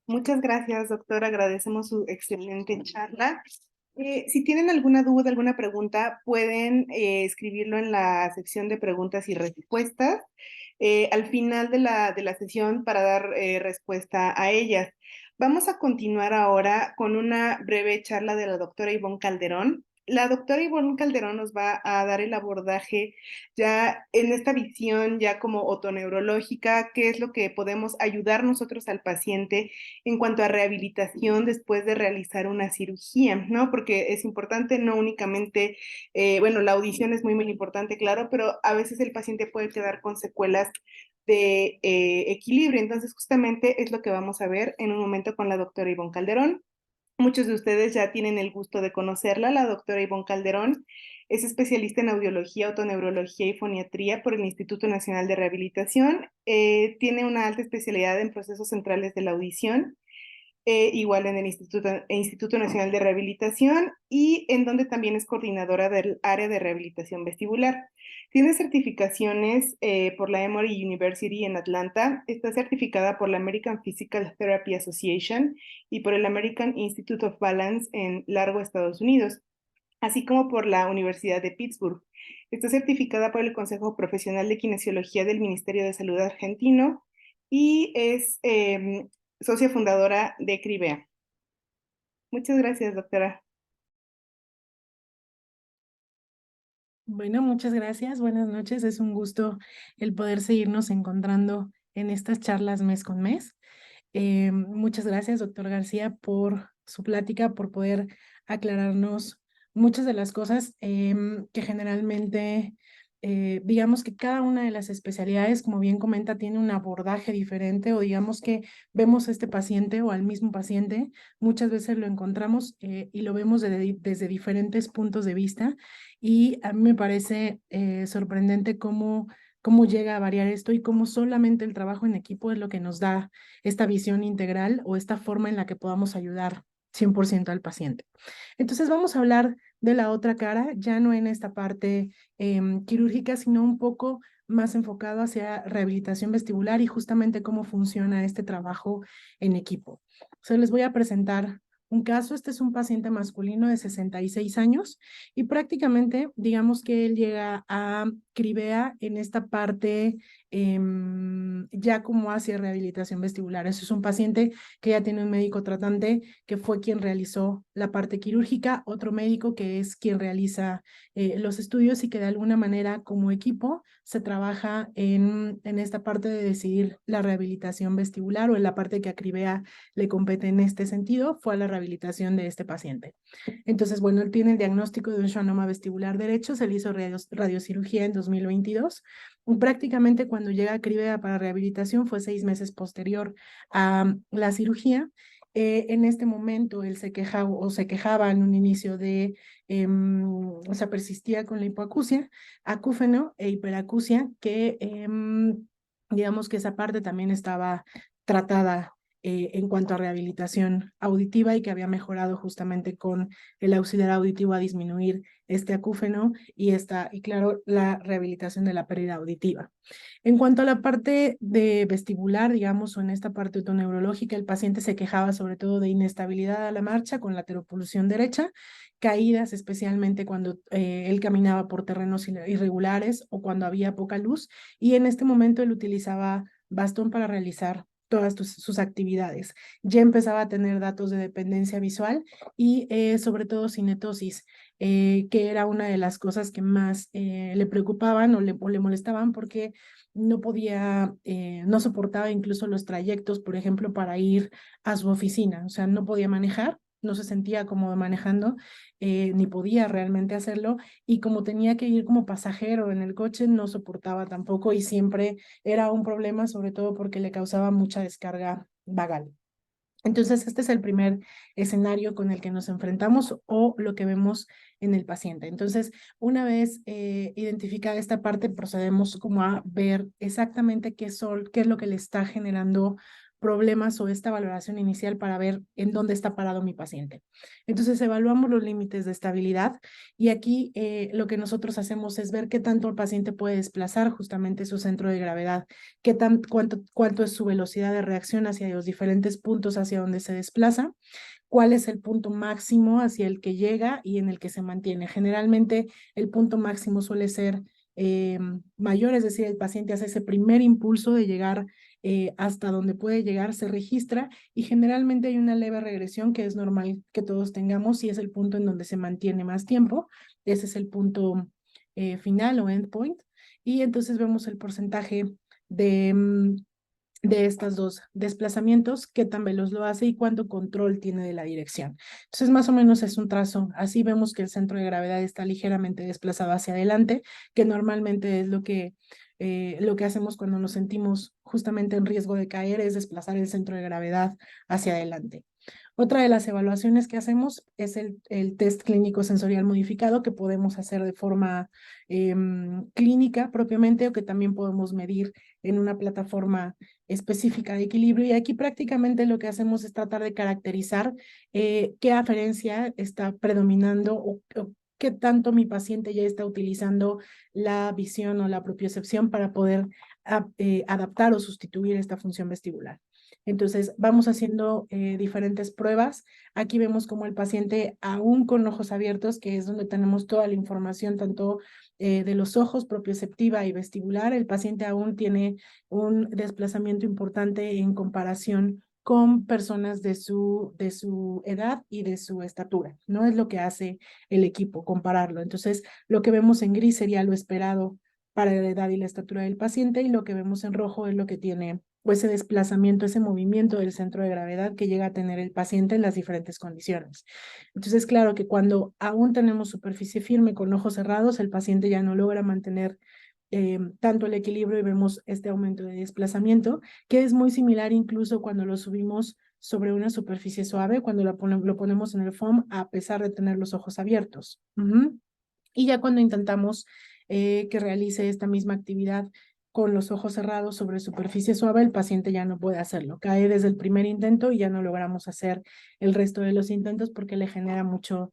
Muchas gracias, doctor. Agradecemos su excelente charla. Si tienen alguna duda, alguna pregunta, pueden escribirlo en la sección de preguntas y respuestas al final de la sesión para dar respuesta a ellas. Vamos a continuar ahora con una breve charla de la doctora Ivonne Calderón. La doctora Ivonne Calderón nos va a dar el abordaje ya en esta visión ya como otoneurológica, qué es lo que podemos ayudar nosotros al paciente en cuanto a rehabilitación después de realizar una cirugía, ¿no? Porque es importante no únicamente, bueno, la audición es muy, muy importante, claro, pero a veces el paciente puede quedar con secuelas de equilibrio. Entonces, justamente es lo que vamos a ver en un momento con la doctora Ivonne Calderón. Muchos de ustedes ya tienen el gusto de conocerla, la doctora Ivonne Calderón. Es especialista en audiología, otoneurología y foniatría por el Instituto Nacional de Rehabilitación. Tiene una alta especialidad en procesos centrales de la audición, igual en el Instituto Nacional de Rehabilitación y en donde también es coordinadora del área de rehabilitación vestibular. Tiene certificaciones por la Emory University en Atlanta, está certificada por la American Physical Therapy Association y por el American Institute of Balance en Largo, Estados Unidos, así como por la Universidad de Pittsburgh. Está certificada por el Consejo Profesional de Kinesiología del Ministerio de Salud argentino y es socia fundadora de Cribea. Muchas gracias, doctora. Bueno, muchas gracias. Buenas noches. Es un gusto el poder seguirnos encontrando en estas charlas mes con mes. Muchas gracias, doctor García, por su plática, por poder aclararnos muchas de las cosas que generalmente, digamos que cada una de las especialidades, como bien comenta, tiene un abordaje diferente o digamos que vemos a este paciente o al mismo paciente, muchas veces lo encontramos y lo vemos desde diferentes puntos de vista y a mí me parece sorprendente cómo llega a variar esto y cómo solamente el trabajo en equipo es lo que nos da esta visión integral o esta forma en la que podamos ayudar 100% al paciente. Entonces vamos a hablar de la otra cara, ya no en esta parte quirúrgica, sino un poco más enfocado hacia rehabilitación vestibular y justamente cómo funciona este trabajo en equipo. Les voy a presentar un caso. Este es un paciente masculino de 66 años y prácticamente digamos que él llega a Cribea en esta parte ya como hacia rehabilitación vestibular. Eso es un paciente que ya tiene un médico tratante que fue quien realizó la parte quirúrgica, otro médico que es quien realiza los estudios y que de alguna manera como equipo se trabaja en esta parte de decidir la rehabilitación vestibular o en la parte que a Cribea le compete en este sentido, fue a la rehabilitación de este paciente. Entonces, bueno, él tiene el diagnóstico de un schwannoma vestibular derecho, se le hizo radiocirugía en 2022. Prácticamente cuando llega a Cribea para rehabilitación fue 6 meses posterior a la cirugía. En este momento él se quejaba en un inicio de, o sea, persistía con la hipoacusia, acúfeno e hiperacusia, que digamos que esa parte también estaba tratada en cuanto a rehabilitación auditiva y que había mejorado justamente con el auxiliar auditivo a disminuir este acúfeno y claro, la rehabilitación de la pérdida auditiva. En cuanto a la parte de vestibular, digamos, o en esta parte autoneurológica, el paciente se quejaba sobre todo de inestabilidad a la marcha con lateral pulsión derecha, caídas especialmente cuando él caminaba por terrenos irregulares o cuando había poca luz, y en este momento él utilizaba bastón para realizar todas sus actividades. Ya empezaba a tener datos de dependencia visual y sobre todo cinetosis, que era una de las cosas que más le preocupaban o le molestaban porque no podía, no soportaba incluso los trayectos, por ejemplo, para ir a su oficina, o sea, no podía manejar, no se sentía cómodo manejando, ni podía realmente hacerlo, y como tenía que ir como pasajero en el coche, no soportaba tampoco y siempre era un problema, sobre todo porque le causaba mucha descarga vagal. Entonces, este es el primer escenario con el que nos enfrentamos o lo que vemos en el paciente. Entonces, una vez identificada esta parte, procedemos como a ver exactamente qué es lo que le está generando problemas o esta valoración inicial para ver en dónde está parado mi paciente. Entonces, evaluamos los límites de estabilidad y aquí lo que nosotros hacemos es ver qué tanto el paciente puede desplazar justamente su centro de gravedad, cuánto es su velocidad de reacción hacia los diferentes puntos hacia donde se desplaza, cuál es el punto máximo hacia el que llega y en el que se mantiene. Generalmente el punto máximo suele ser mayor, es decir, el paciente hace ese primer impulso de llegar hasta donde puede llegar, se registra y generalmente hay una leve regresión que es normal que todos tengamos y es el punto en donde se mantiene más tiempo. Ese es el punto final o endpoint. Y entonces vemos el porcentaje de de estos dos desplazamientos, qué tan veloz lo hace y cuánto control tiene de la dirección. Entonces, más o menos es un trazo. Así vemos que el centro de gravedad está ligeramente desplazado hacia adelante, que normalmente es lo que hacemos cuando nos sentimos justamente en riesgo de caer, es desplazar el centro de gravedad hacia adelante. Otra de las evaluaciones que hacemos es el test clínico sensorial modificado que podemos hacer de forma clínica propiamente o que también podemos medir en una plataforma específica de equilibrio. Y aquí prácticamente lo que hacemos es tratar de caracterizar qué aferencia está predominando o qué tanto mi paciente ya está utilizando la visión o la propiocepción para poder adaptar o sustituir esta función vestibular. Entonces, vamos haciendo diferentes pruebas. Aquí vemos como el paciente, aún con ojos abiertos, que es donde tenemos toda la información, tanto de los ojos, propioceptiva y vestibular, el paciente aún tiene un desplazamiento importante en comparación con personas de su edad y de su estatura. No es lo que hace el equipo, compararlo. Entonces, lo que vemos en gris sería lo esperado para la edad y la estatura del paciente y lo que vemos en rojo es lo que tiene o ese desplazamiento, ese movimiento del centro de gravedad que llega a tener el paciente en las diferentes condiciones. Entonces, claro que cuando aún tenemos superficie firme con ojos cerrados, el paciente ya no logra mantener tanto el equilibrio y vemos este aumento de desplazamiento, que es muy similar incluso cuando lo subimos sobre una superficie suave, cuando lo ponemos en el foam, a pesar de tener los ojos abiertos. Y ya cuando intentamos que realice esta misma actividad con los ojos cerrados sobre superficie suave, el paciente ya no puede hacerlo. Cae desde el primer intento y ya no logramos hacer el resto de los intentos porque le genera mucho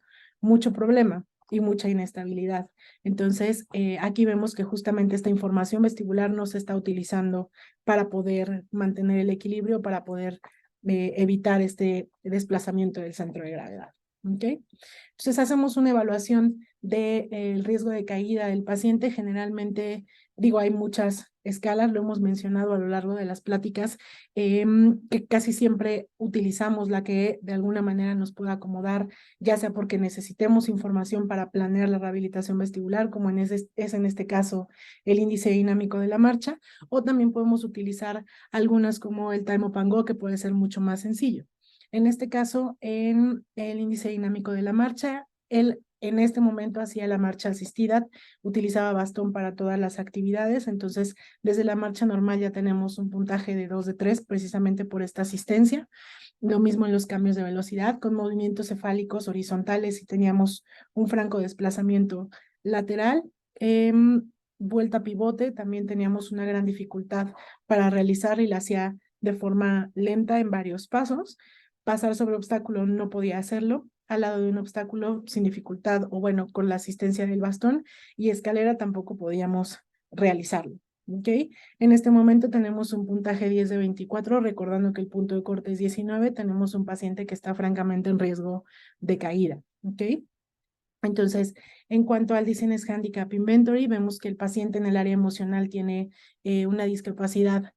problema y mucha inestabilidad. Entonces, aquí vemos que justamente esta información vestibular no se está utilizando para poder mantener el equilibrio, para poder evitar este desplazamiento del centro de gravedad. ¿Okay? Entonces, hacemos una evaluación del riesgo de caída del paciente. Generalmente, digo, hay muchas escalas, lo hemos mencionado a lo largo de las pláticas, que casi siempre utilizamos la que de alguna manera nos pueda acomodar, ya sea porque necesitemos información para planear la rehabilitación vestibular, como es en este caso el índice dinámico de la marcha, o también podemos utilizar algunas como el Time Up and Go, que puede ser mucho más sencillo. En este caso, en el índice dinámico de la marcha, él en este momento hacía la marcha asistida, utilizaba bastón para todas las actividades, entonces desde la marcha normal ya tenemos un puntaje de 2 de 3 precisamente por esta asistencia. Lo mismo en los cambios de velocidad, con movimientos cefálicos horizontales y teníamos un franco desplazamiento lateral. Vuelta pivote, también teníamos una gran dificultad para realizar y la hacía de forma lenta en varios pasos. Pasar sobre obstáculo no podía hacerlo, al lado de un obstáculo sin dificultad o bueno, con la asistencia del bastón, y escalera tampoco podíamos realizarlo. ¿Ok? En este momento tenemos un puntaje 10 de 24, recordando que el punto de corte es 19, tenemos un paciente que está francamente en riesgo de caída. ¿Ok? Entonces, en cuanto al Dizziness Handicap Inventory, vemos que el paciente en el área emocional tiene una discapacidad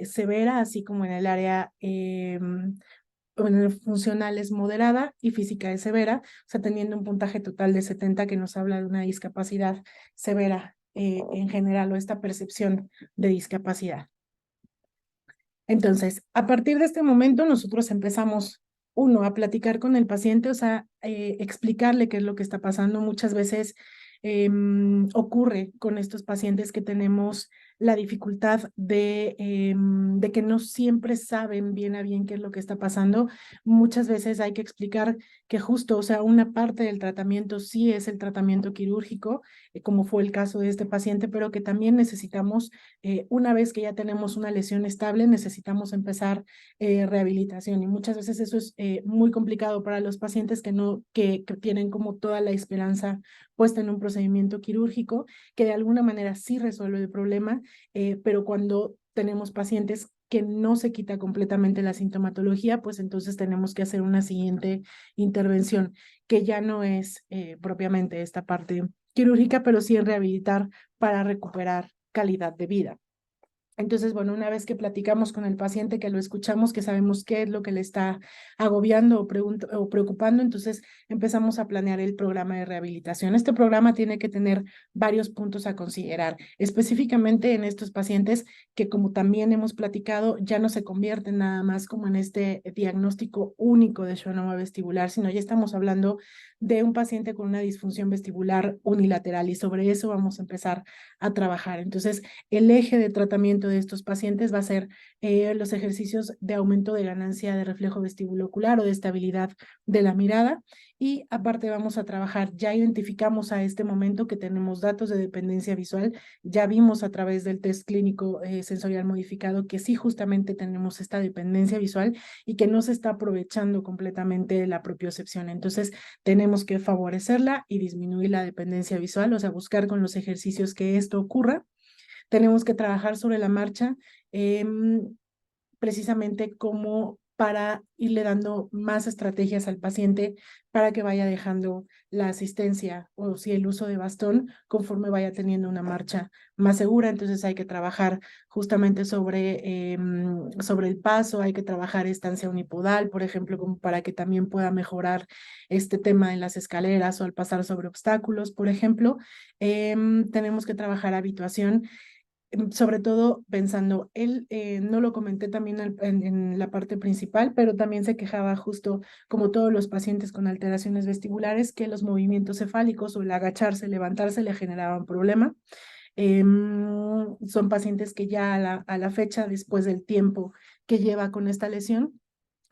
severa, así como en el área funcional es moderada y física es severa, o sea, teniendo un puntaje total de 70 que nos habla de una discapacidad severa en general o esta percepción de discapacidad. Entonces, a partir de este momento nosotros empezamos, uno, a platicar con el paciente, o sea, explicarle qué es lo que está pasando. Muchas veces ocurre con estos pacientes que tenemos la dificultad de que no siempre saben bien a bien qué es lo que está pasando. Muchas veces hay que explicar que justo, o sea, una parte del tratamiento sí es el tratamiento quirúrgico, como fue el caso de este paciente, pero que también necesitamos, una vez que ya tenemos una lesión estable, necesitamos empezar rehabilitación. Y muchas veces eso es muy complicado para los pacientes que tienen como toda la esperanza puesta en un procedimiento quirúrgico, que de alguna manera sí resuelve el problema, pero cuando tenemos pacientes que no se quita completamente la sintomatología, pues entonces tenemos que hacer una siguiente intervención, que ya no es propiamente esta parte quirúrgica, pero sí en rehabilitar para recuperar calidad de vida. Entonces, bueno, una vez que platicamos con el paciente, que lo escuchamos, que sabemos qué es lo que le está agobiando o preocupando, entonces empezamos a planear el programa de rehabilitación. Este programa tiene que tener varios puntos a considerar, específicamente en estos pacientes que, como también hemos platicado, ya no se convierten nada más como en este diagnóstico único de schwannoma vestibular, sino ya estamos hablando de un paciente con una disfunción vestibular unilateral y sobre eso vamos a empezar a trabajar. Entonces, el eje de tratamiento de estos pacientes va a ser los ejercicios de aumento de ganancia de reflejo vestibulocular o de estabilidad de la mirada. Y aparte vamos a trabajar, ya identificamos a este momento que tenemos datos de dependencia visual, ya vimos a través del test clínico sensorial modificado que sí justamente tenemos esta dependencia visual y que no se está aprovechando completamente la propiocepción. Entonces tenemos que favorecerla y disminuir la dependencia visual, o sea, buscar con los ejercicios que esto ocurra. Tenemos que trabajar sobre la marcha, precisamente como para irle dando más estrategias al paciente para que vaya dejando la asistencia o si el uso de bastón conforme vaya teniendo una marcha más segura. Entonces hay que trabajar justamente sobre el paso, hay que trabajar estancia unipodal, por ejemplo, como para que también pueda mejorar este tema en las escaleras o al pasar sobre obstáculos, por ejemplo. Tenemos que trabajar habituación, sobre todo pensando, él no lo comenté también en la parte principal, pero también se quejaba justo como todos los pacientes con alteraciones vestibulares que los movimientos cefálicos o el agacharse, levantarse le generaban problema. Son pacientes que ya a la fecha, después del tiempo que lleva con esta lesión,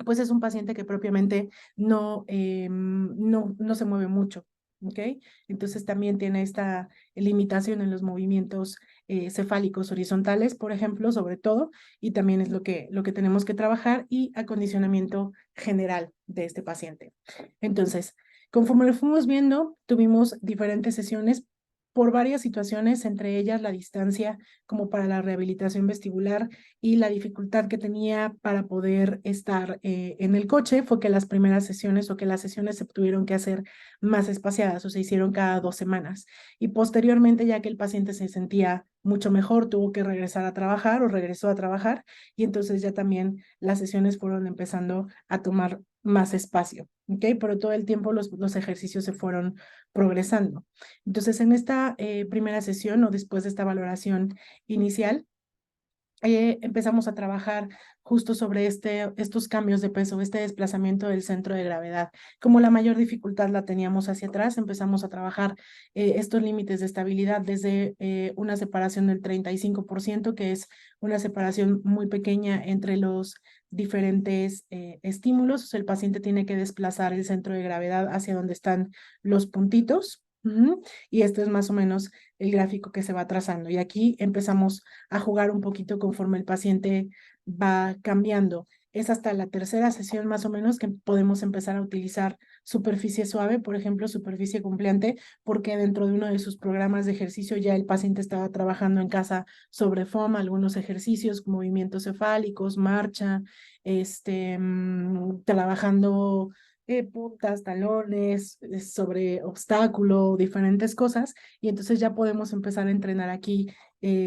pues es un paciente que propiamente no se mueve mucho, ¿ok? Entonces también tiene esta limitación en los movimientos cefálicos horizontales, por ejemplo, sobre todo, y también es lo que tenemos que trabajar y acondicionamiento general de este paciente. Entonces, conforme lo fuimos viendo, tuvimos diferentes sesiones por varias situaciones, entre ellas la distancia como para la rehabilitación vestibular y la dificultad que tenía para poder estar en el coche fue que las primeras sesiones o que las sesiones se tuvieron que hacer más espaciadas o se hicieron cada 2 semanas. Y posteriormente, ya que el paciente se sentía mucho mejor, tuvo que regresar a trabajar o regresó a trabajar y entonces ya también las sesiones fueron empezando a tomar más espacio, ¿ok? Pero todo el tiempo los ejercicios se fueron progresando. Entonces, en esta primera sesión o después de esta valoración inicial, empezamos a trabajar justo sobre estos cambios de peso, este desplazamiento del centro de gravedad. Como la mayor dificultad la teníamos hacia atrás, empezamos a trabajar estos límites de estabilidad desde una separación del 35%, que es una separación muy pequeña entre los diferentes estímulos. O sea, el paciente tiene que desplazar el centro de gravedad hacia donde están los puntitos. Y esto es más o menos el gráfico que se va trazando. Y aquí empezamos a jugar un poquito conforme el paciente va cambiando. Es hasta la tercera sesión más o menos que podemos empezar a utilizar superficie suave, por ejemplo, superficie cumpleante, porque dentro de uno de sus programas de ejercicio ya el paciente estaba trabajando en casa sobre foam, algunos ejercicios, movimientos cefálicos, marcha, trabajando puntas, talones, sobre obstáculo, diferentes cosas, y entonces ya podemos empezar a entrenar aquí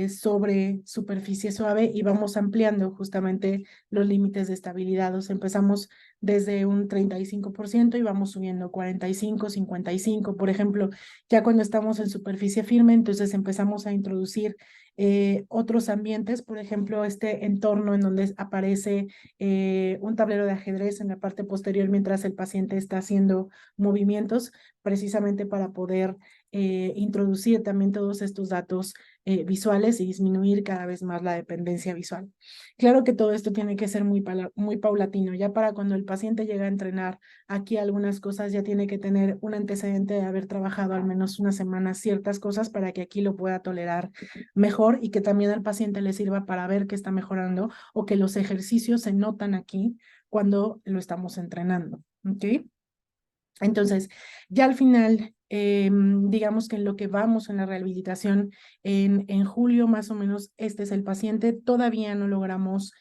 sobre superficie suave y vamos ampliando justamente los límites de estabilidad. O sea, empezamos desde un 35% y vamos subiendo 45, 55, por ejemplo. Ya cuando estamos en superficie firme, entonces empezamos a introducir otros ambientes, por ejemplo, este entorno en donde aparece un tablero de ajedrez en la parte posterior mientras el paciente está haciendo movimientos, precisamente para poder introducir también todos estos datos visuales y disminuir cada vez más la dependencia visual. Claro que todo esto tiene que ser muy paulatino. Ya para cuando el paciente llega a entrenar aquí algunas cosas, ya tiene que tener un antecedente de haber trabajado al menos una semana ciertas cosas para que aquí lo pueda tolerar mejor y que también al paciente le sirva para ver que está mejorando o que los ejercicios se notan aquí cuando lo estamos entrenando. ¿Ok? Entonces, ya al final, digamos que en lo que vamos en la rehabilitación, en julio más o menos, este es el paciente, todavía no logramos,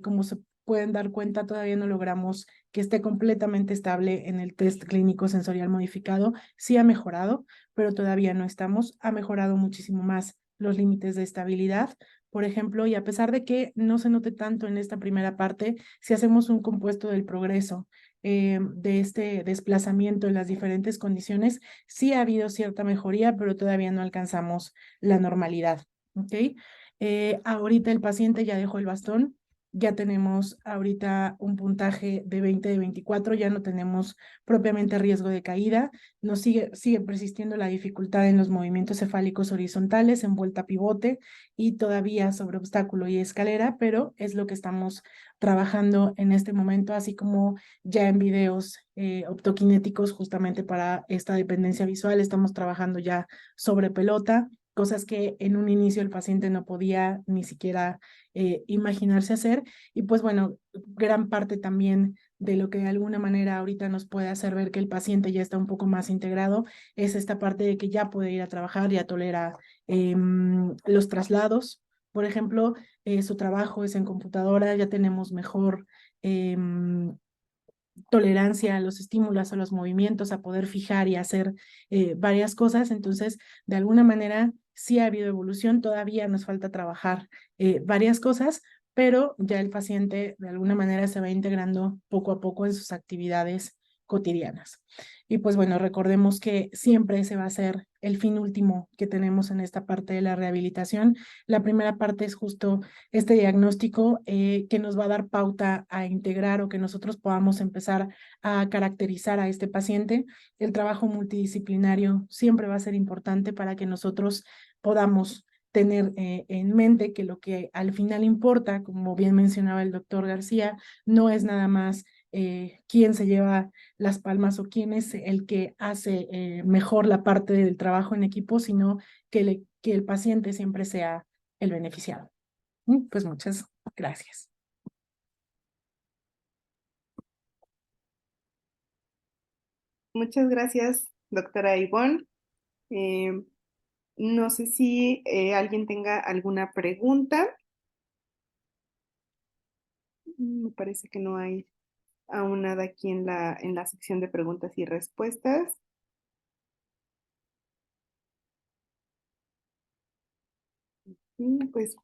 como se pueden dar cuenta, todavía no logramos que esté completamente estable en el test clínico sensorial modificado. Sí ha mejorado, pero todavía no estamos. Ha mejorado muchísimo más los límites de estabilidad, por ejemplo, y a pesar de que no se note tanto en esta primera parte, si hacemos un compuesto del progreso de este desplazamiento en las diferentes condiciones, sí ha habido cierta mejoría, pero todavía no alcanzamos la normalidad. ¿Ok? Ahorita el paciente ya dejó el bastón, ya tenemos ahorita un puntaje de 20 de 24, ya no tenemos propiamente riesgo de caída, nos sigue persistiendo la dificultad en los movimientos cefálicos horizontales, en vuelta a pivote y todavía sobre obstáculo y escalera, pero es lo que estamos trabajando en este momento, así como ya en videos optoquinéticos justamente para esta dependencia visual. Estamos trabajando ya sobre pelota, cosas que en un inicio el paciente no podía ni siquiera imaginarse hacer. Y pues bueno, gran parte también de lo que de alguna manera ahorita nos puede hacer ver que el paciente ya está un poco más integrado es esta parte de que ya puede ir a trabajar, ya tolera los traslados. Por ejemplo, su trabajo es en computadora, ya tenemos mejor tolerancia a los estímulos, a los movimientos, a poder fijar y hacer varias cosas. Entonces, de alguna manera, sí ha habido evolución, todavía nos falta trabajar varias cosas, pero ya el paciente de alguna manera se va integrando poco a poco en sus actividades cotidianas. Y pues bueno, recordemos que siempre ese va a ser el fin último que tenemos en esta parte de la rehabilitación. La primera parte es justo este diagnóstico que nos va a dar pauta a integrar o que nosotros podamos empezar a caracterizar a este paciente. El trabajo multidisciplinario siempre va a ser importante para que nosotros podamos tener en mente que lo que al final importa, como bien mencionaba el doctor García, no es nada más quién se lleva las palmas o quién es el que hace mejor la parte del trabajo en equipo, sino que el paciente siempre sea el beneficiado. Pues muchas gracias. Muchas gracias, doctora Ivonne. No sé si alguien tenga alguna pregunta. Me parece que no hay aún nada aquí en la sección de preguntas y respuestas. Pues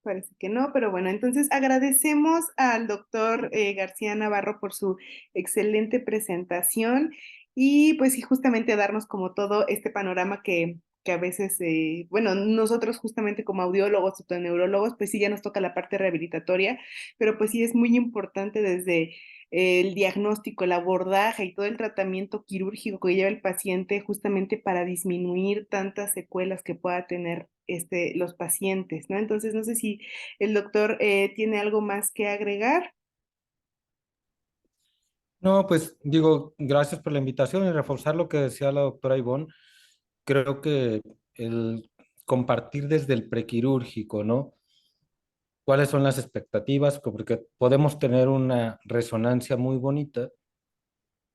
parece que no, pero bueno, entonces agradecemos al doctor García Navarro por su excelente presentación y pues sí, justamente darnos como todo este panorama que a veces, bueno, nosotros justamente como audiólogos o neurólogos, pues sí ya nos toca la parte rehabilitatoria, pero pues sí es muy importante desde el diagnóstico, el abordaje y todo el tratamiento quirúrgico que lleva el paciente justamente para disminuir tantas secuelas que pueda tener los pacientes, ¿no? Entonces, no sé si el doctor tiene algo más que agregar. No, pues digo, gracias por la invitación y reforzar lo que decía la doctora Ivonne. Creo que el compartir desde el prequirúrgico, ¿no? ¿Cuáles son las expectativas? Porque podemos tener una resonancia muy bonita,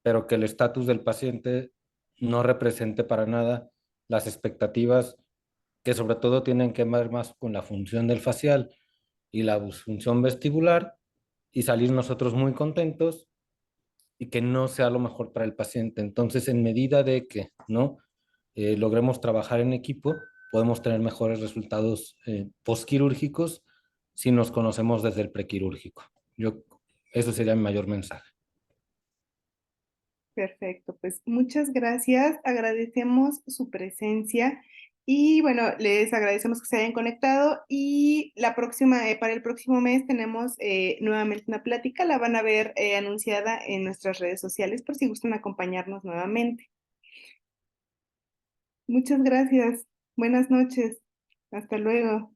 pero que el estatus del paciente no represente para nada las expectativas que sobre todo tienen que ver más con la función del facial y la función vestibular y salir nosotros muy contentos y que no sea lo mejor para el paciente. Entonces, en medida de que no logremos trabajar en equipo, podemos tener mejores resultados postquirúrgicos si nos conocemos desde el prequirúrgico. Eso sería mi mayor mensaje. Perfecto, pues muchas gracias, agradecemos su presencia y bueno, les agradecemos que se hayan conectado y la próxima, para el próximo mes tenemos nuevamente una plática, la van a ver anunciada en nuestras redes sociales por si gustan acompañarnos nuevamente. Muchas gracias. Buenas noches. Hasta luego.